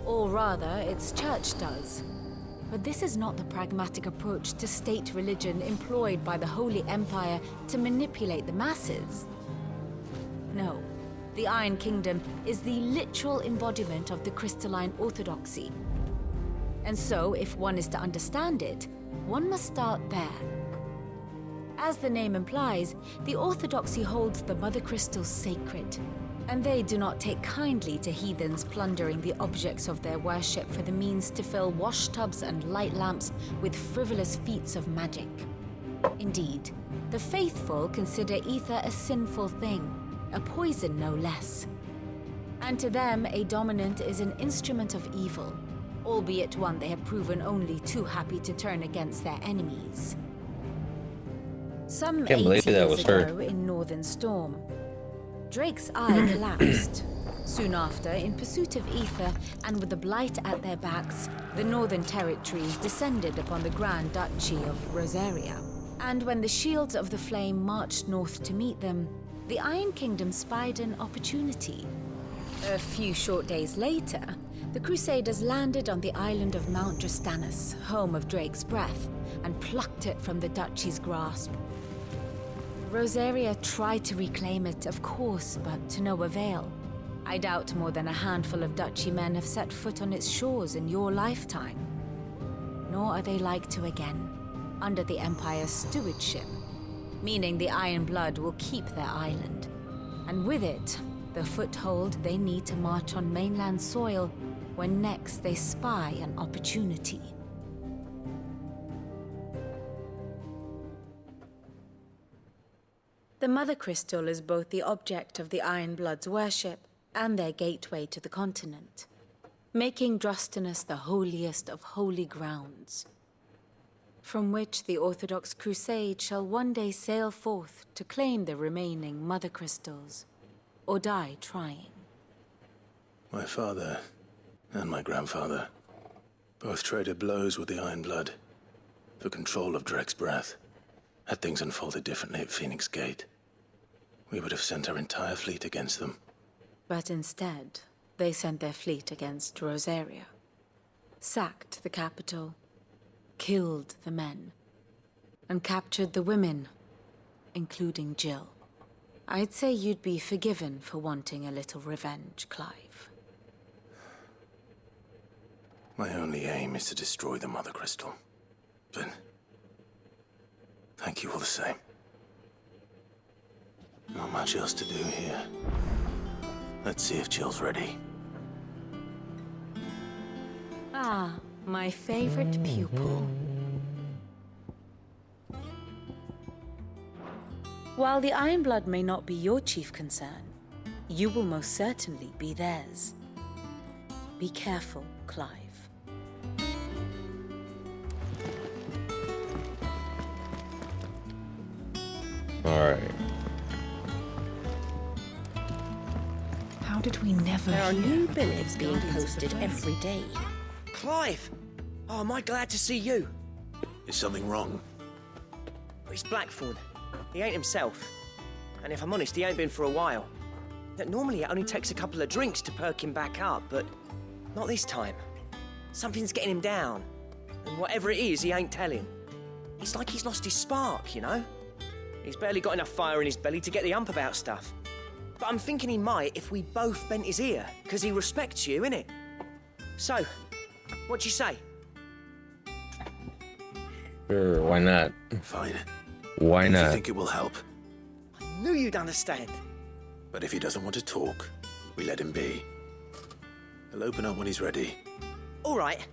Or rather, its church does. But this is not the pragmatic approach to state religion employed by the Holy Empire to manipulate the masses. No, the Iron Kingdom is the literal embodiment of the crystalline orthodoxy. And so, if one is to understand it, one must start there. As the name implies, the orthodoxy holds the Mother Crystals sacred, and they do not take kindly to heathens plundering the objects of their worship for the means to fill washtubs and light lamps with frivolous feats of magic. Indeed, the faithful consider ether a sinful thing, a poison no less. And to them, a dominant is an instrument of evil, albeit one they have proven only too happy to turn against their enemies. Some 80 years ago in Northern Storm, Drake's eye collapsed. Soon after, in pursuit of ether and with the Blight at their backs, the Northern Territories descended upon the Grand Duchy of Rosaria. And when the Shields of the Flame marched north to meet them, the Iron Kingdom spied an opportunity. A few short days later, the Crusaders landed on the island of Mount Drastanus, home of Drake's Breath, and plucked it from the Duchy's grasp. Rosaria tried to reclaim it, of course, but to no avail. I doubt more than a handful of Duchy men have set foot on its shores in your lifetime. Nor are they like to again, under the Empire's stewardship, meaning the Iron Blood will keep their island. And with it, the foothold they need to march on mainland soil when next they spy an opportunity. The Mother Crystal is both the object of the Iron Blood's worship and their gateway to the continent, making Drastanus the holiest of holy grounds, from which the Orthodox Crusade shall one day sail forth to claim the remaining Mother Crystals, or die trying. My father and my grandfather both traded blows with the Iron Blood for control of Drake's Breath. Had things unfolded differently at Phoenix Gate, we would have sent our entire fleet against them. But instead, they sent their fleet against Rosaria, sacked the capital, killed the men, and captured the women, including Jill. I'd say you'd be forgiven for wanting a little revenge, Clive. My only aim is to destroy the Mother Crystal. But thank you all the same. Not much else to do here. Let's see if Jill's ready. Ah, my favorite pupil. While the Iron Blood may not be your chief concern, you will most certainly be theirs. Be careful, Clive. All right. How did we never There are hear new about billets these being Guardians of posted the Flame? every day. Clive! Oh, am I glad to see you? Is something wrong? It's Blackthorn. He ain't himself. And if I'm honest, he ain't been for a while. Normally it only takes a couple of drinks to perk him back up, but not this time. Something's getting him down. And whatever it is, he ain't telling. It's like he's lost his spark, you know? He's barely got enough fire in his belly to get the ump about stuff. But I'm thinking he might if we both bent his ear, because he respects you, innit? So, what you say? Sure, why not? Fine. Why If not? you think it will help. I knew you'd understand. But if he doesn't want to talk, we let him be. He'll open up when he's ready. All right.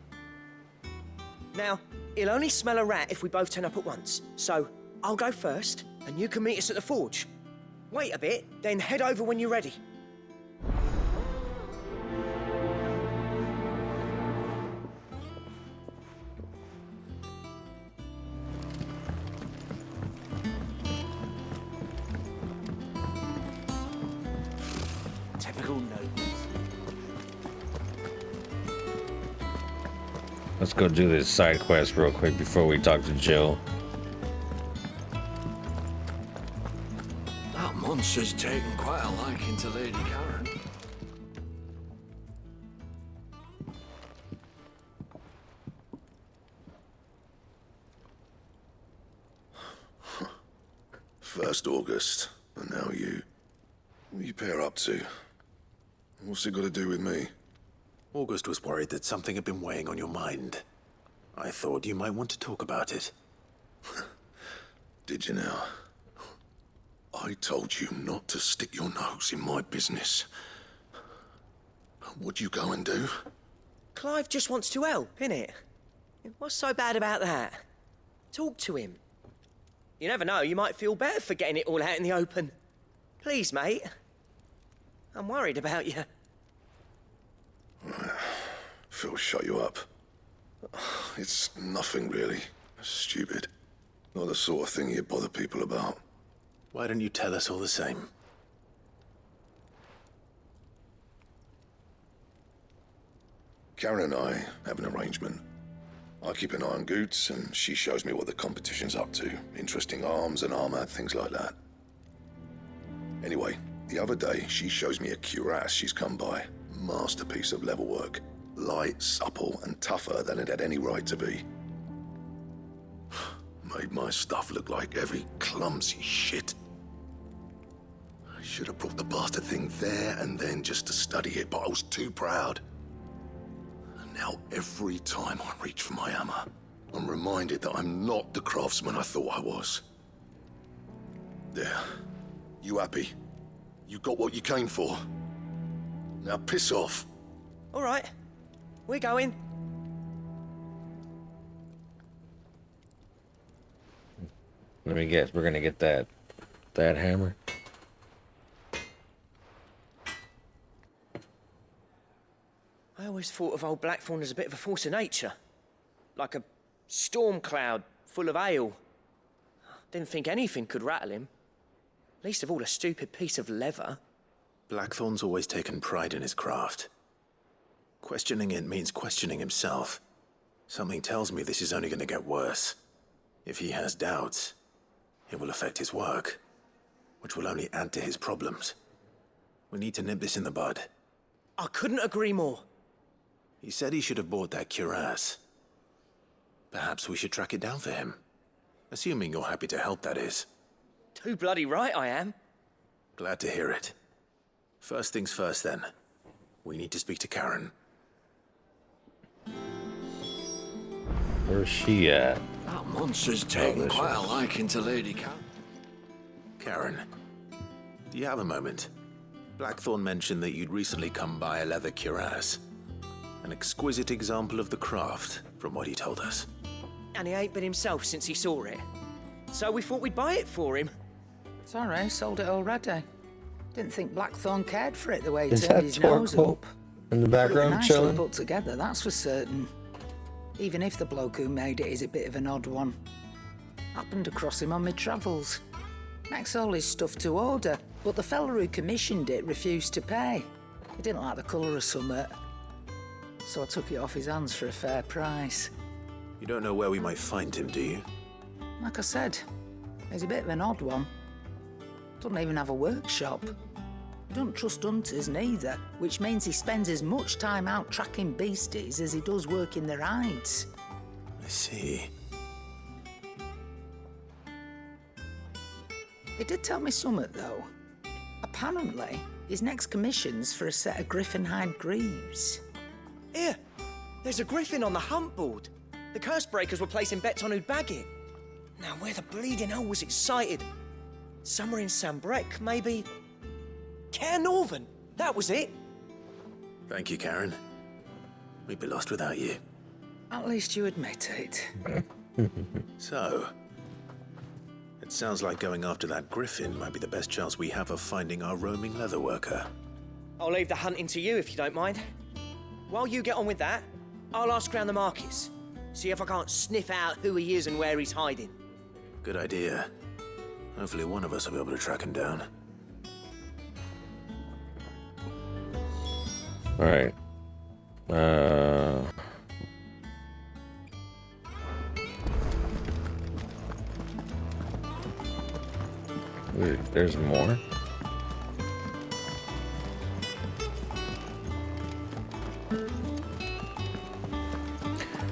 Now, he'll only smell a rat if we both turn up at once. So, I'll go first, and you can meet us at the forge. Wait a bit, then head over when you're ready. Typical nobles. Let's go do this side quest real quick before we talk to Jill. That monster's taken quite a liking to Lady Karen. First August, and now you. What are you pair up to? What's it got to do with me? August was worried that something had been weighing on your mind. I thought you might want to talk about it. Did you now? I told you not to stick your nose in my business. What'd you go and do? Clive just wants to help, innit? What's so bad about that? Talk to him. You never know, you might feel better for getting it all out in the open. Please, mate. I'm worried about you. Phil shut you up. It's nothing really. Stupid. Not the sort of thing you bother people about. Why don't you tell us all the same? Karen and I have an arrangement. I keep an eye on Goots, and she shows me what the competition's up to. Interesting arms and armor, things like that. Anyway, the other day, she shows me a cuirass she's come by. Masterpiece of level work. Light, supple, and tougher than it had any right to be. Made my stuff look like every clumsy shit. I should have brought the bastard thing there and then just to study it, but I was too proud. And now every time I reach for my hammer, I'm reminded that I'm not the craftsman I thought I was. There. You happy? You got what you came for. Now piss off. All right. We're going. Let me guess, we're gonna get that hammer. I always thought of old Blackthorn as a bit of a force of nature. Like a storm cloud full of ale. Didn't think anything could rattle him. Least of all a stupid piece of leather. Blackthorn's always taken pride in his craft. Questioning it means questioning himself. Something tells me this is only going to get worse. If he has doubts, it will affect his work, which will only add to his problems. We need to nip this in the bud. I couldn't agree more. He said he should have bought that cuirass. Perhaps we should track it down for him. Assuming you're happy to help, that is. Too bloody right I am. Glad to hear it. First things first, then. We need to speak to Karen. Where's she at? That monster's taken quite a liking to Lady Karen, do you have a moment? Blackthorn mentioned that you'd recently come by a leather cuirass. An exquisite example of the craft, from what he told us. And he ain't been himself since he saw it. So we thought we'd buy it for him. Sorry, sold it already. Didn't think Blackthorn cared for it the way he Is turned that his nose Torquil up. in the background Nicely chilling? put together, that's for certain. Even if the bloke who made it is a bit of an odd one. Happened across him on my travels. Makes all his stuff to order, but the fella who commissioned it refused to pay. He didn't like the colour of summit. So I took it off his hands for a fair price. You don't know where we might find him, do you? Like I said, he's a bit of an odd one. Doesn't even have a workshop. He doesn't trust hunters neither, which means he spends as much time out tracking beasties as he does working their hides. I see. He did tell me something, though. Apparently, his next commission's for a set of griffin hide greaves. Here, there's a griffin on the hunt board. The curse breakers were placing bets on who'd bag it. Now, where the bleeding hell was it sighted? Somewhere in Sambrec, maybe? Cairnorvin, that was it. Thank you, Karen. We'd be lost without you. At least you admit it. So, it sounds like going after that griffin might be the best chance we have of finding our roaming leather worker. I'll leave the hunting to you if you don't mind. While you get on with that, I'll ask round the markets. See if I can't sniff out who he is and where he's hiding. Good idea. Hopefully one of us will be able to track him down. All right. There's more.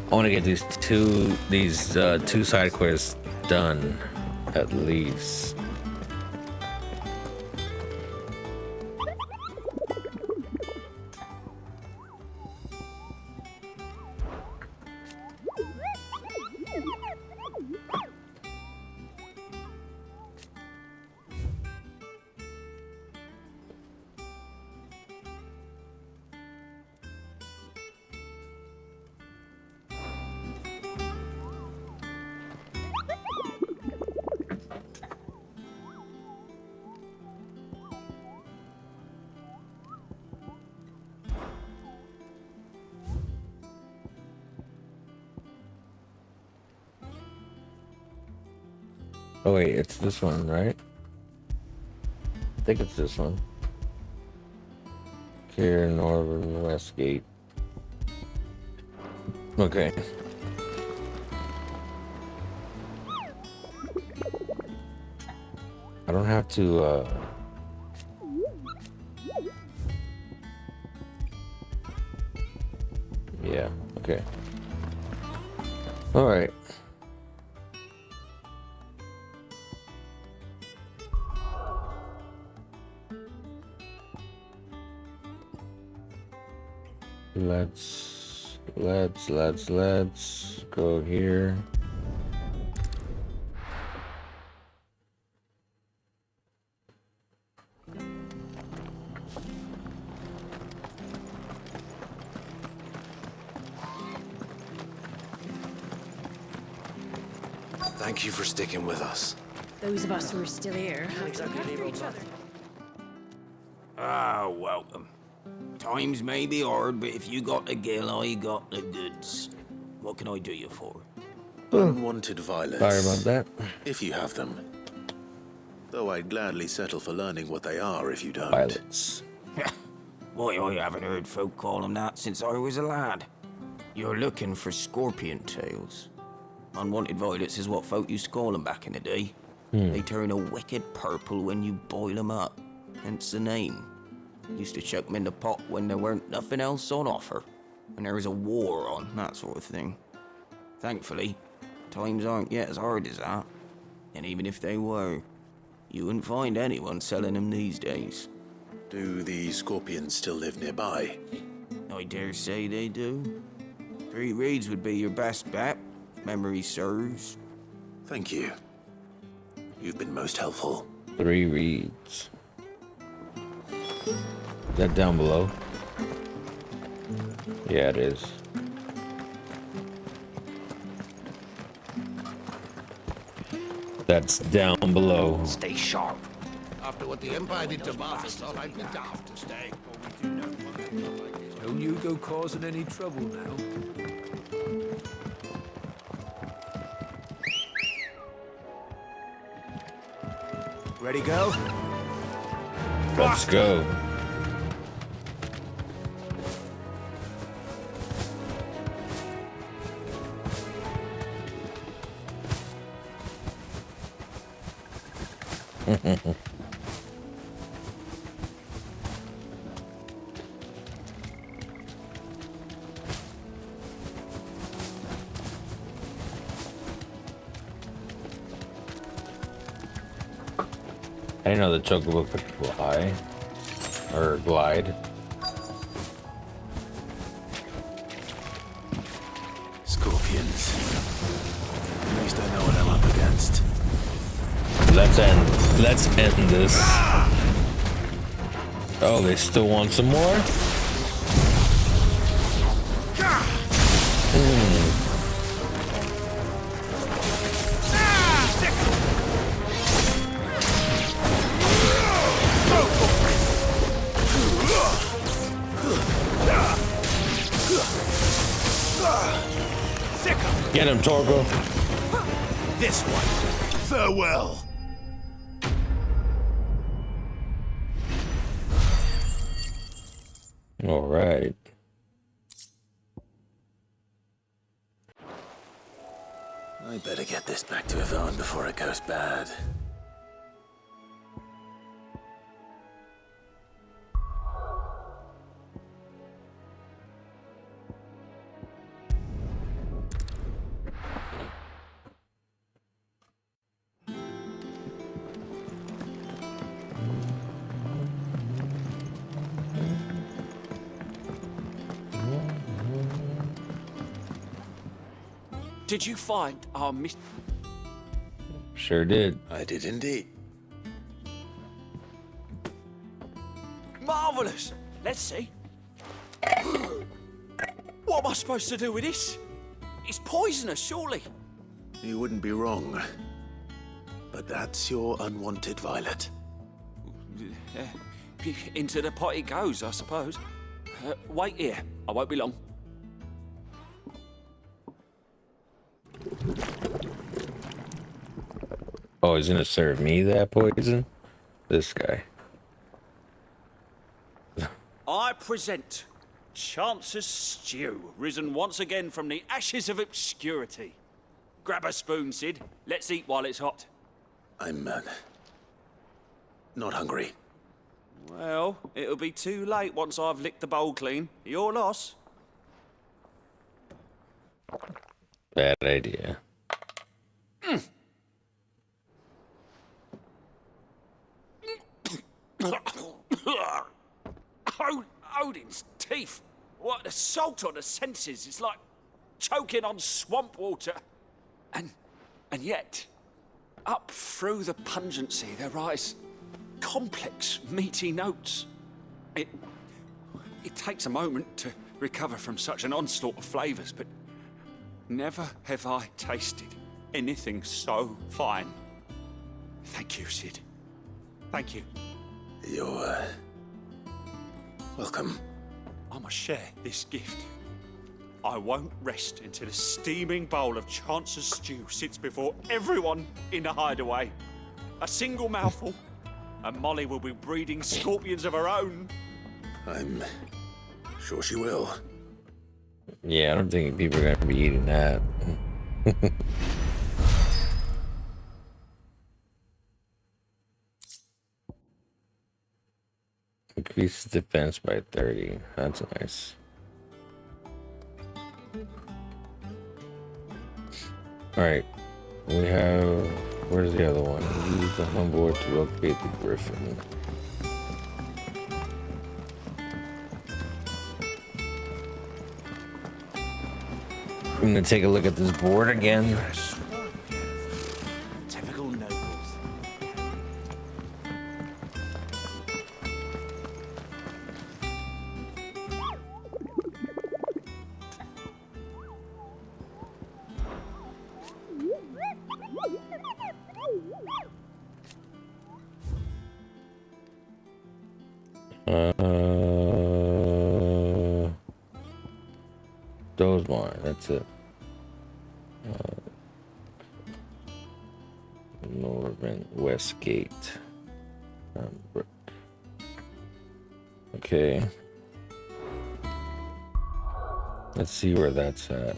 I want to get these two side quests done, at least. Oh wait, it's this one, right? I think it's this one. Cairnorvin Westgate. Okay. I don't have to, yeah, okay. All right. Let's go here. Thank you for sticking with us. Those of us who are still here have to look after each other. Ah, welcome. Times may be hard, but if you got the gill, I got the goods. What can I do you for? Unwanted violets. Sorry about that. If you have them. Though I'd gladly settle for learning what they are if you don't. Violets. Why, I haven't heard folk call them that since I was a lad. You're looking for scorpion tails. Unwanted violets is what folk used to call them back in the day. They turn a wicked purple when you boil them up, hence the name. Used to chuck them in the pot when there weren't nothing else on offer, when there was a war on, that sort of thing. Thankfully, times aren't yet as hard as that. And even if they were, you wouldn't find anyone selling them these days. Do the scorpions still live nearby? I dare say they do. 3 Reeds would be your best bet, if memory serves. Thank you. You've been most helpful. 3 Reeds. Is that down below? Yeah, it is. That's down below. Stay sharp. After what the Empire did to Martha, thought I'd be daft to stay. Don't you go causing any trouble now. Ready, go? Let's go. I didn't know the chocobo could fly or glide. Scorpions. At least I know what I'm up against. Let's end this. Oh, they still want some more? Get him, Torgo. This one. Farewell. All right. I better get this back to Yvonne before it goes bad. Did you find our miss? Sure did. I did indeed. Marvelous. Let's see. What am I supposed to do with this? It's poisonous, surely. You wouldn't be wrong. But that's your unwanted violet. Into the pot it goes, I suppose. Wait here. I won't be long. Oh, he's gonna serve me that poison? This guy. I present Chance's Stew, risen once again from the ashes of obscurity. Grab a spoon, Sid. Let's eat while it's hot. I'm not hungry. Well, it'll be too late once I've licked the bowl clean. Your loss. Bad idea. Odin's teeth. What an assault on the senses. It's like choking on swamp water. And yet, up through the pungency, there rise complex, meaty notes. It takes a moment to recover from such an onslaught of flavours, but never have I tasted anything so fine. Thank you, Sid. Thank you. You're welcome. I must share this gift. I won't rest until a steaming bowl of Chance's stew sits before everyone in the hideaway. A single mouthful, and Molly will be breeding scorpions of her own. I'm sure she will. Yeah, I don't think people are gonna be eating that. Increases defense by 30. That's nice. Alright. We have... Where's the other one? Use the humboard to locate the griffin. I'm gonna take a look at this board again. Typical nobles. Dosemar, that's it. Northern Westgate. Okay. Let's see where that's at.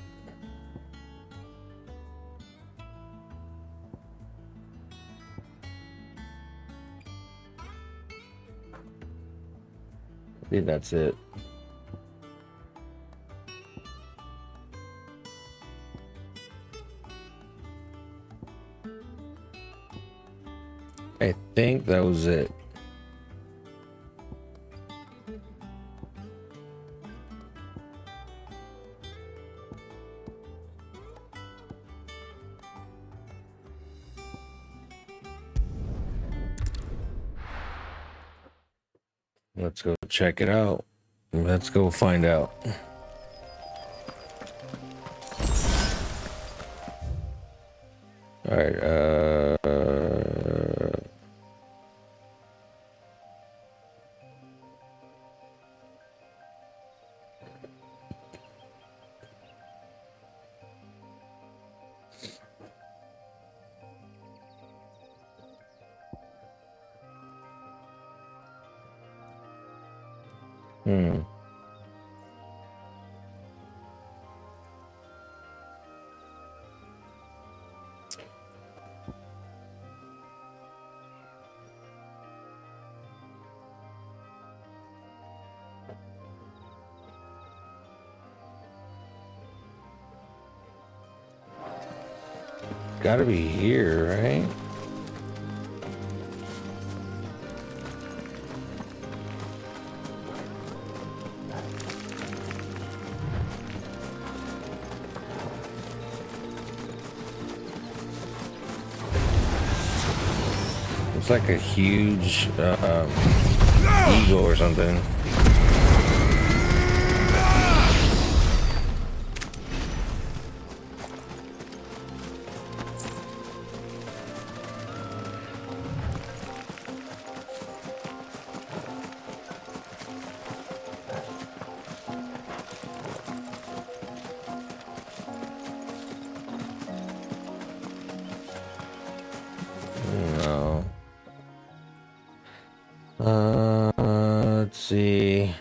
I think that's it. I think that was it. Let's go check it out. Let's go find out. All right. Gotta be here, right? It's like a huge eagle or something. No. Let's see.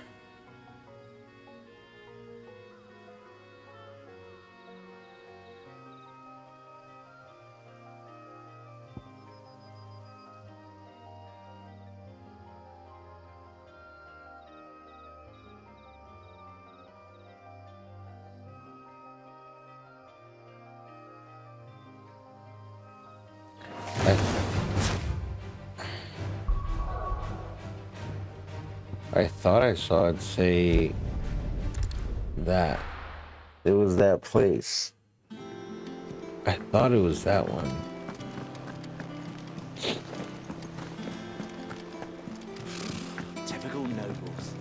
I thought I saw it say that. It was that place. I thought it was that one. Typical nobles.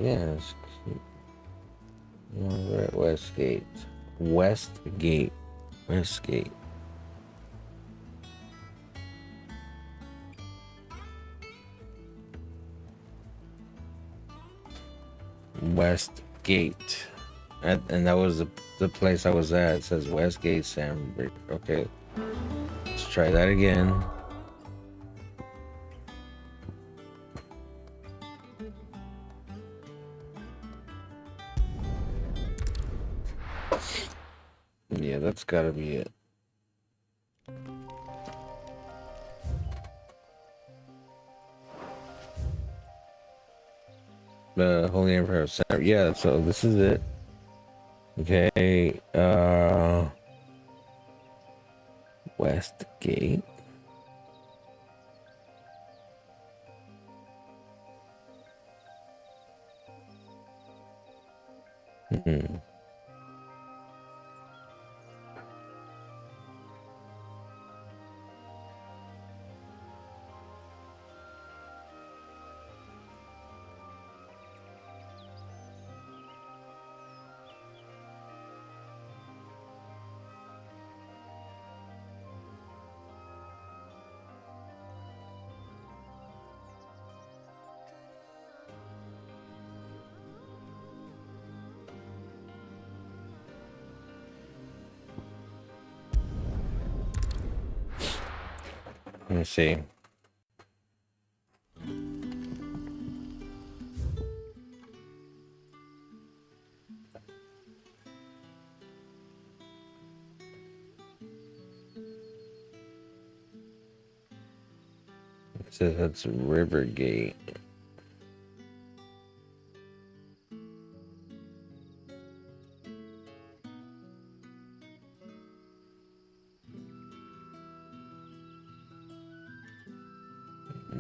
Yes. We're at Westgate. Westgate. Westgate. Westgate. And that was the place I was at. It says Westgate, Sandbridge. Okay. Let's try that again. Yeah, that's gotta be it. The Holy Emperor of Center. Yeah, so this is it. Okay, Westgate. Hmm. Let me see. It says that's Rivergate.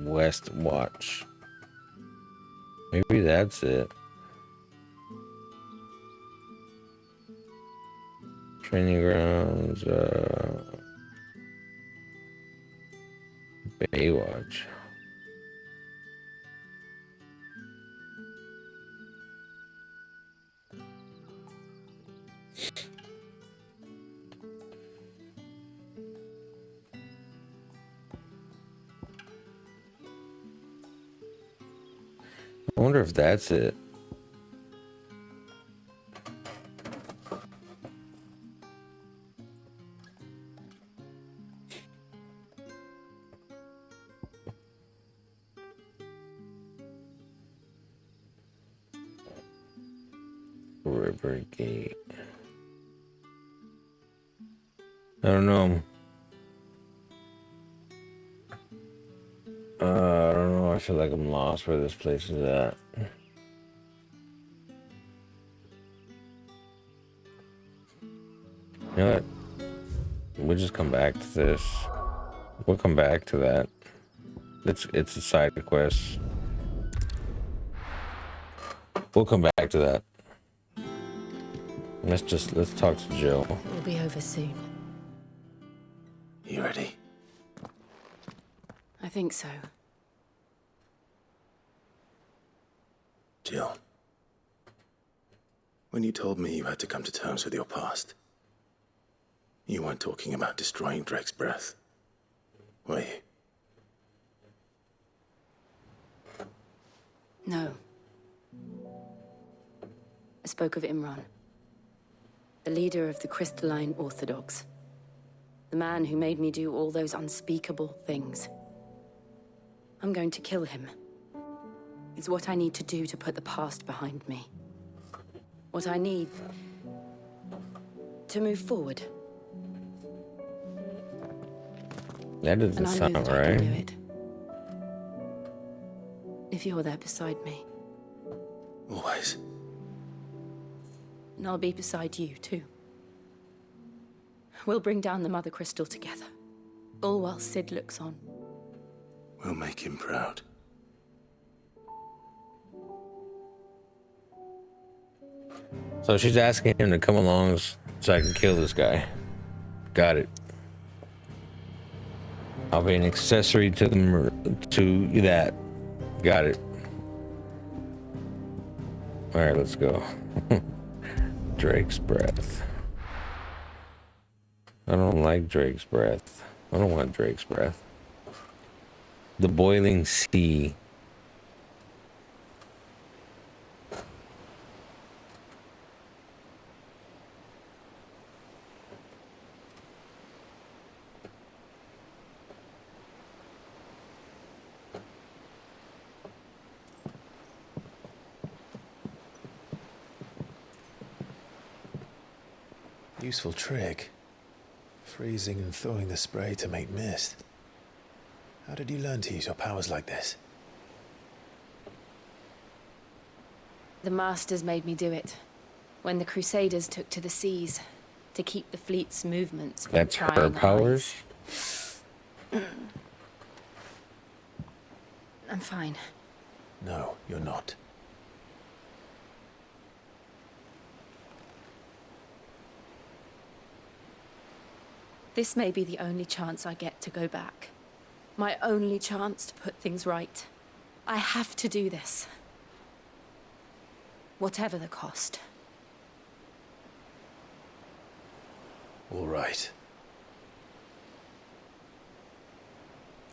West Watch. Maybe that's it. Training grounds, Baywatch. I wonder if that's it. Rivergate. I don't know. I don't know. I feel like I'm lost where this place is at. You know what? We'll just come back to this. We'll come back to that. It's a side quest. We'll come back to that. Let's talk to Joe. We'll be over soon. You ready? I think so. Jill, when you told me you had to come to terms with your past, you weren't talking about destroying Drake's breath, were you? No. I spoke of Imran, the leader of the Crystalline Orthodox. The man who made me do all those unspeakable things. I'm going to kill him. It's what I need to do to put the past behind me. What I need to move forward. That doesn't sound right. if you're there beside me. Always. And I'll be beside you, too. We'll bring down the Mother Crystal together, all while Sid looks on. We'll make him proud. So she's asking him to come along so I can kill this guy. Got it. I'll be an accessory to that. Got it. All right, let's go. Drake's breath. I don't like Drake's breath. I don't want Drake's breath. The boiling sea. Useful trick. Freezing and thawing the spray to make mist. How did you learn to use your powers like this? The Masters made me do it. When the Crusaders took to the seas, to keep the fleet's movements from That's her prying powers? eyes. I'm fine. No, you're not. This may be the only chance I get to go back. My only chance to put things right. I have to do this. Whatever the cost. All right.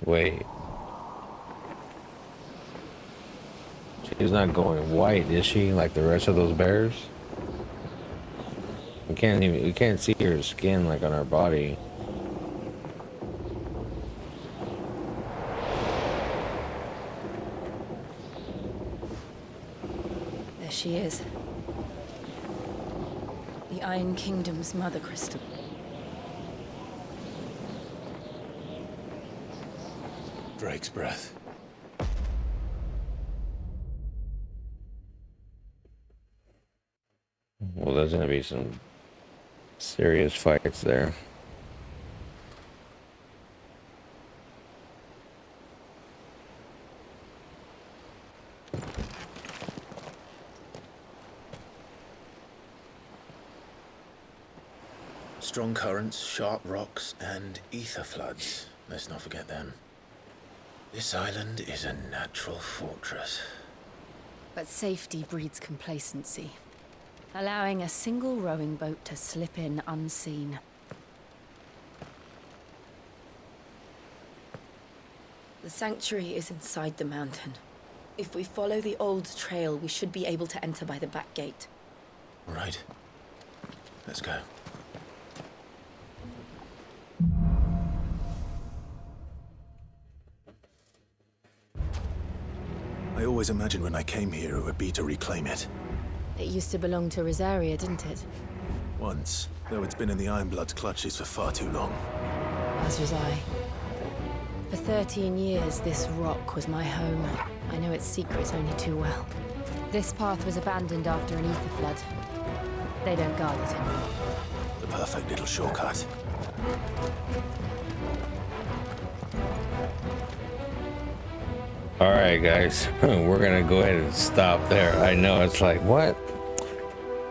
Wait. She's not going white, is she? Like the rest of those bears? We can't see her skin like on her body. There she is. The Iron Kingdom's Mother Crystal. Drake's breath. Well, there's gonna be some serious fights there. Strong currents, sharp rocks, and ether floods. Let's not forget them. This island is a natural fortress. But safety breeds complacency. Allowing a single rowing boat to slip in unseen. The sanctuary is inside the mountain. If we follow the old trail, we should be able to enter by the back gate. All right. Let's go. I always imagined when I came here it would be to reclaim it. It used to belong to Rosaria, didn't it? Once, though it's been in the Ironblood's clutches for far too long. As was I. For 13 years, this rock was my home. I know its secrets only too well. This path was abandoned after an ether flood. They don't guard it anymore. The perfect little shortcut. All right, guys, we're gonna go ahead and stop there. I know it's like, what?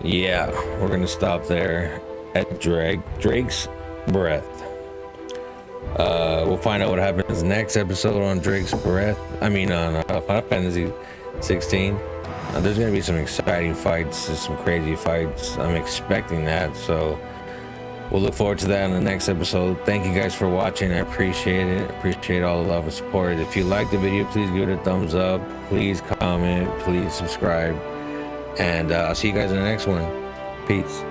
Yeah, we're gonna stop there at Drake's breath. We'll find out what happens next episode on Drake's breath. I mean, on Final Fantasy 16. There's gonna be some exciting fights, some crazy fights. I'm expecting that, so we'll look forward to that in the next episode. Thank you guys for watching. I appreciate it. Appreciate all the love and support. If you like the video, please give it a thumbs up. Please comment. Please subscribe. And I'll see you guys in the next one. Peace.